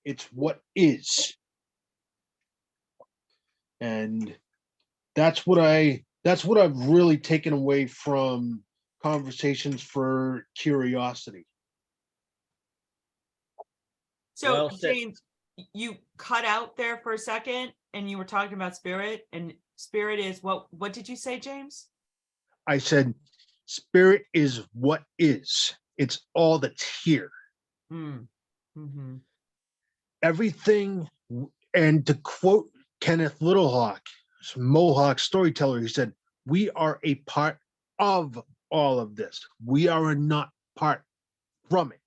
It's what is. And that's what I've really taken away from Conversations for Curiosity. So Well said. James, you cut out there for a second and you were talking about spirit, and spirit is what did you say, James? I said, spirit is what is. It's all that's here. Mm-hmm. Everything. And to quote Kenneth Littlehawk, Mohawk storyteller, he said, we are a part of all of this. We are not part from it.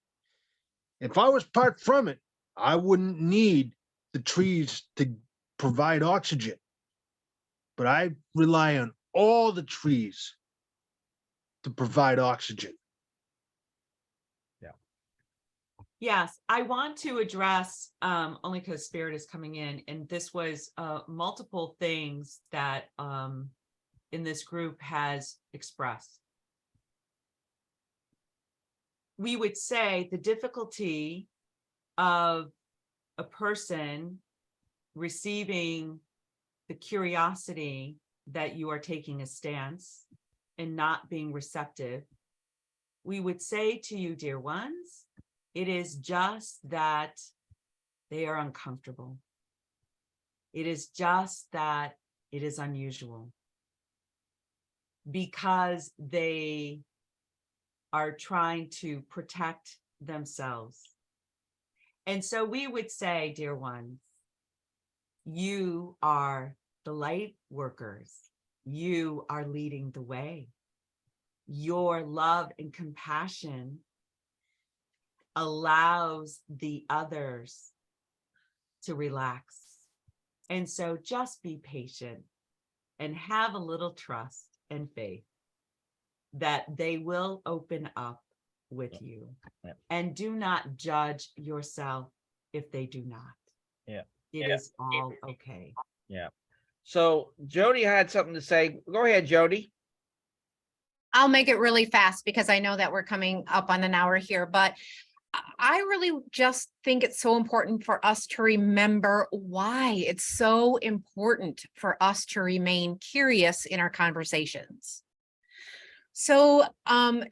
If I was part from it, I wouldn't need the trees to provide oxygen. But I rely on all the trees to provide oxygen. Yes, I want to address, only because spirit is coming in, and this was multiple things that in this group has expressed. we would say the difficulty of a person receiving the curiosity that you are taking a stance and not being receptive, we would say to you, dear ones, it is just that they are uncomfortable. It is just that it is unusual because they are trying to protect themselves. And so we would say, dear ones, you are the light workers. You are leading the way. Your love and compassion allows the others to relax. And so just be patient and have a little trust and faith that they will open up with you. And do not judge yourself if they do not. Yeah. It is all okay. Yeah. So Jody had something to say. Go ahead, Jody. I'll make it really fast because I know that we're coming up on an hour here, but I really just think it's so important for us to remember why it's so important for us to remain curious in our conversations. So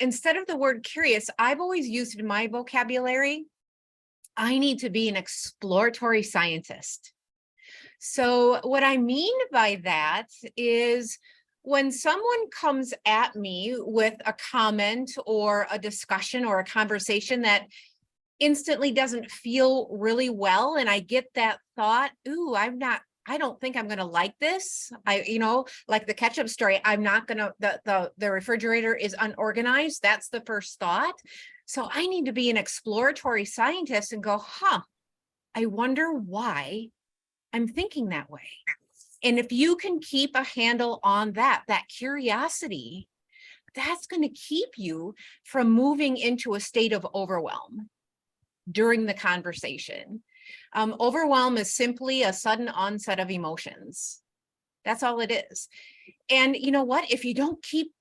instead of the word curious, I've always used in my vocabulary, I need to be an exploratory scientist. So what I mean by that is when someone comes at me with a comment or a discussion or a conversation that instantly doesn't feel really well, and I get that thought, ooh, I don't think I'm going to like this. Like the ketchup story, I'm not going to, the refrigerator is unorganized. That's the first thought. So I need to be an exploratory scientist and go, I wonder why I'm thinking that way. And if you can keep a handle on that curiosity, that's going to keep you from moving into a state of overwhelm during the conversation. Overwhelm is simply a sudden onset of emotions. That's all it is. And you know what? If you don't keep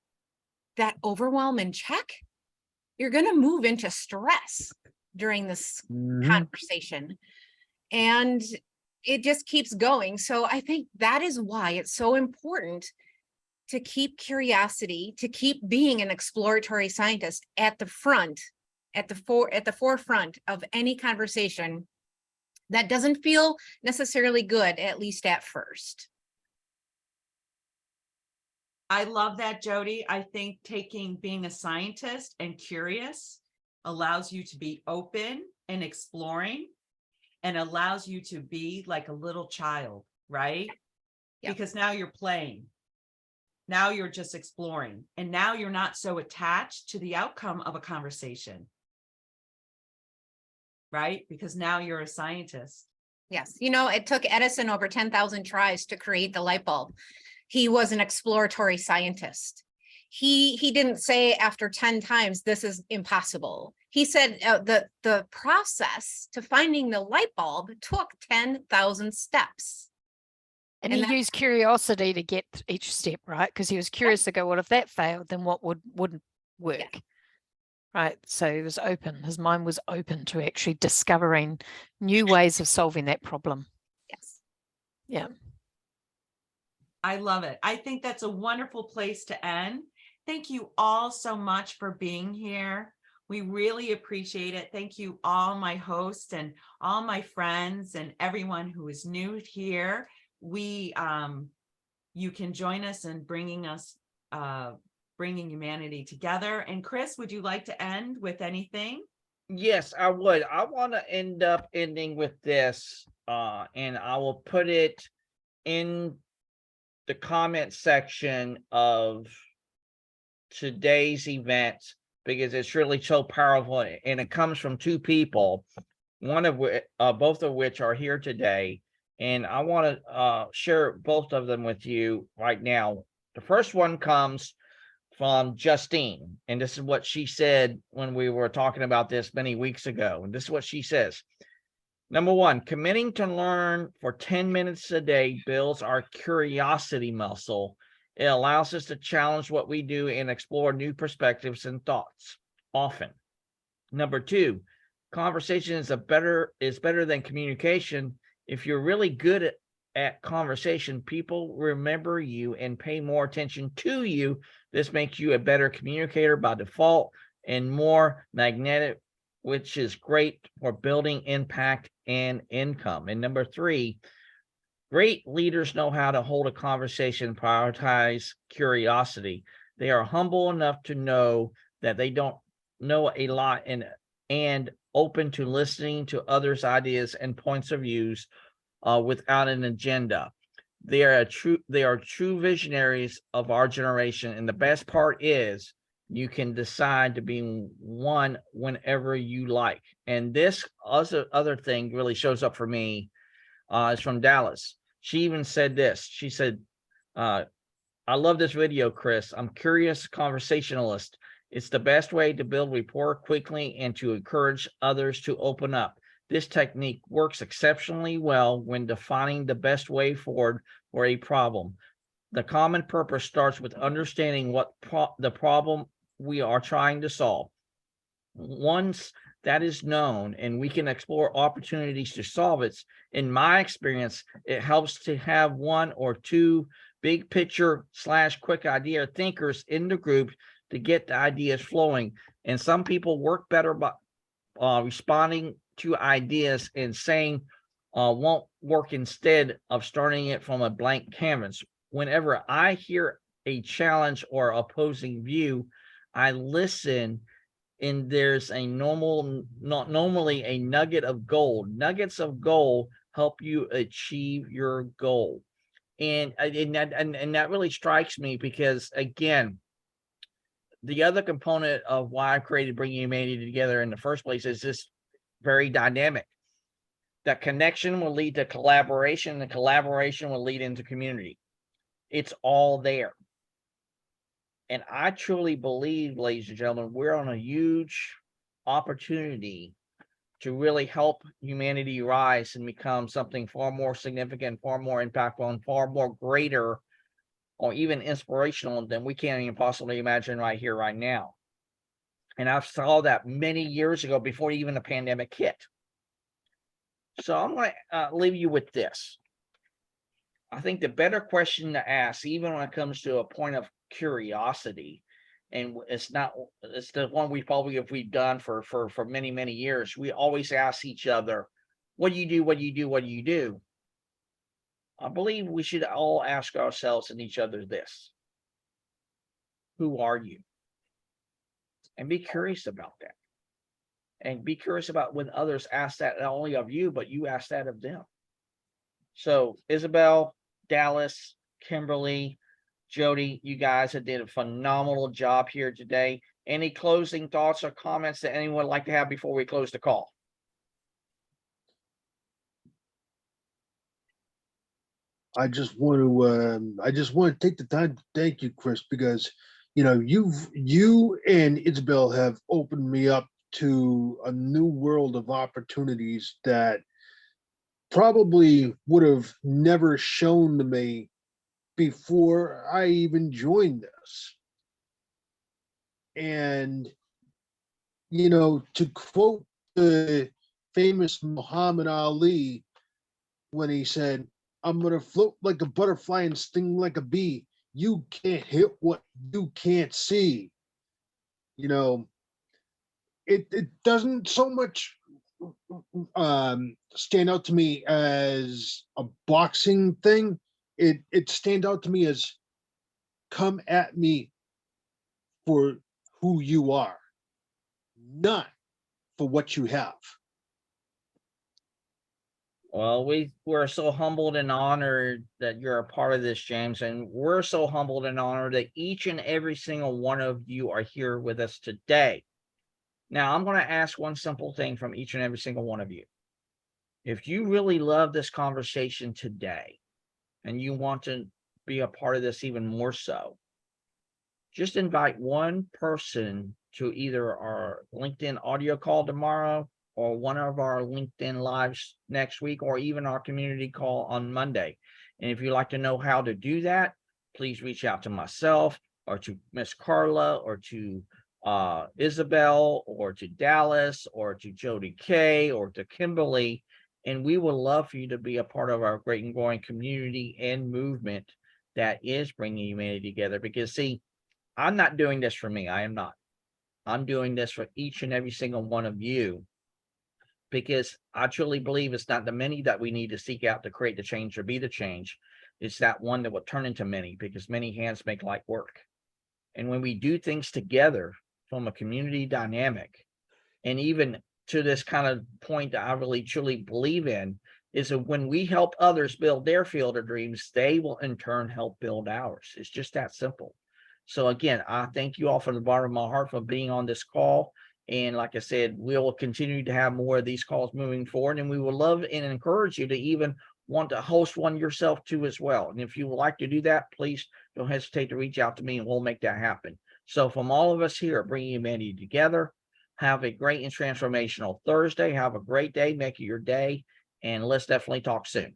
that overwhelm in check, you're going to move into stress during this conversation. And it just keeps going. So I think that is why it's so important to keep curiosity, to keep being an exploratory scientist at the front, at the forefront of any conversation that doesn't feel necessarily good, at least at first. I love that, Jody. I think being a scientist and curious allows you to be open and exploring, and allows you to be like a little child, right? Yep. Because now you're playing. Now you're just exploring. And now you're not so attached to the outcome of a conversation, right? Because now you're a scientist. Yes. It took Edison over 10,000 tries to create the light bulb. He was an exploratory scientist. He didn't say after 10 times, this is impossible. He said the process to finding the light bulb took 10,000 steps. And he used curiosity to get each step, right? Because he was curious to go, well, if that failed, then what wouldn't work? Yeah. Right. So he was open. His mind was open to actually discovering new ways of solving that problem. Yes. Yeah. I love it. I think that's a wonderful place to end. Thank you all so much for being here. We really appreciate it. Thank you all my hosts and all my friends and everyone who is new here. You can join us in bringing humanity together. And Chris, would you like to end with anything? Yes, I would. I want to ending with this, and I will put it in the comment section of today's event because it's really so powerful, and it comes from two people, both of which are here today, and I want to share both of them with you right now. The first one comes from Justine, and this is what she said when we were talking about this many weeks ago, and this is what she says. Number one, committing to learn for 10 minutes a day builds our curiosity muscle. It allows us to challenge what we do and explore new perspectives and thoughts often. Number two, conversation is better than communication. If you're really good at conversation, people remember you and pay more attention to you. This makes you a better communicator by default and more magnetic, which is great for building impact and income. And number three, great leaders know how to hold a conversation, prioritize curiosity. They are humble enough to know that they don't know a lot and open to listening to others' ideas and points of views without an agenda. They are true visionaries of our generation. And the best part is you can decide to be one whenever you like. And this other thing really shows up for me. Is from Dallas. She even said this. She said, I love this video, Chris. I'm curious conversationalist. It's the best way to build rapport quickly and to encourage others to open up. This technique works exceptionally well when defining the best way forward for a problem. The common purpose starts with understanding what the problem we are trying to solve. Once that is known and we can explore opportunities to solve it, in my experience, it helps to have one or two big picture / quick idea thinkers in the group to get the ideas flowing. And some people work better by responding to ideas and saying won't work instead of starting it from a blank canvas. Whenever I hear a challenge or opposing view, I listen, and there's normally a nugget of gold. Nuggets of gold help you achieve your goal. And that really strikes me because, again, the other component of why I created Bringing Humanity Together in the first place is this very dynamic. That connection will lead to collaboration, and collaboration will lead into community. It's all there. And I truly believe, ladies and gentlemen, we're on a huge opportunity to really help humanity rise and become something far more significant, far more impactful, and far more greater, or even inspirational than we can't even possibly imagine right here, right now. And I saw that many years ago before even the pandemic hit. So I'm going to leave you with this. I think the better question to ask, even when it comes to a point of curiosity, and it's the one we've done for many, many years. We always ask each other, what do you do? What do you do? What do you do? I believe we should all ask ourselves and each other this: who are you? And be curious about that. And be curious about when others ask that, not only of you, but you ask that of them. So Isabel, Dallas, Kimberly, Jody, you guys have did a phenomenal job here today. Any closing thoughts or comments that anyone would like to have before we close the call? I just want to take the time to thank you, Chris, because you and Isabel have opened me up to a new world of opportunities that probably would have never shown to me before I even joined this. And to quote the famous Muhammad Ali when he said, "I'm gonna float like a butterfly and sting like a bee. You can't hit what you can't see." It doesn't so much stand out to me as a boxing thing. It stand out to me as, come at me for who you are, not for what you have. Well, we're so humbled and honored that you're a part of this, James, and we're so humbled and honored that each and every single one of you are here with us today. Now, I'm going to ask one simple thing from each and every single one of you. If you really love this conversation today and you want to be a part of this even more so, just invite one person to either our LinkedIn audio call tomorrow or one of our LinkedIn lives next week, or even our community call on Monday. And if you'd like to know how to do that, please reach out to myself or to Miss Carla or to Isabel or to Dallas or to Jody K or to Kimberly. And we would love for you to be a part of our great and growing community and movement that is bringing humanity together. Because see, I'm not doing this for me. I am not. I'm doing this for each and every single one of you, because I truly believe it's not the many that we need to seek out to create the change or be the change. It's that one that will turn into many, because many hands make light work. And when we do things together from a community dynamic, and even to this kind of point that I really truly believe in, is that when we help others build their field of dreams, they will in turn help build ours. It's just that simple. So again, I thank you all from the bottom of my heart for being on this call. And like I said, we will continue to have more of these calls moving forward, and we would love and encourage you to even want to host one yourself too as well. And if you would like to do that, please don't hesitate to reach out to me and we'll make that happen. So from all of us here at Bringing Humanity Together, have a great and transformational Thursday. Have a great day. Make it your day. And let's definitely talk soon.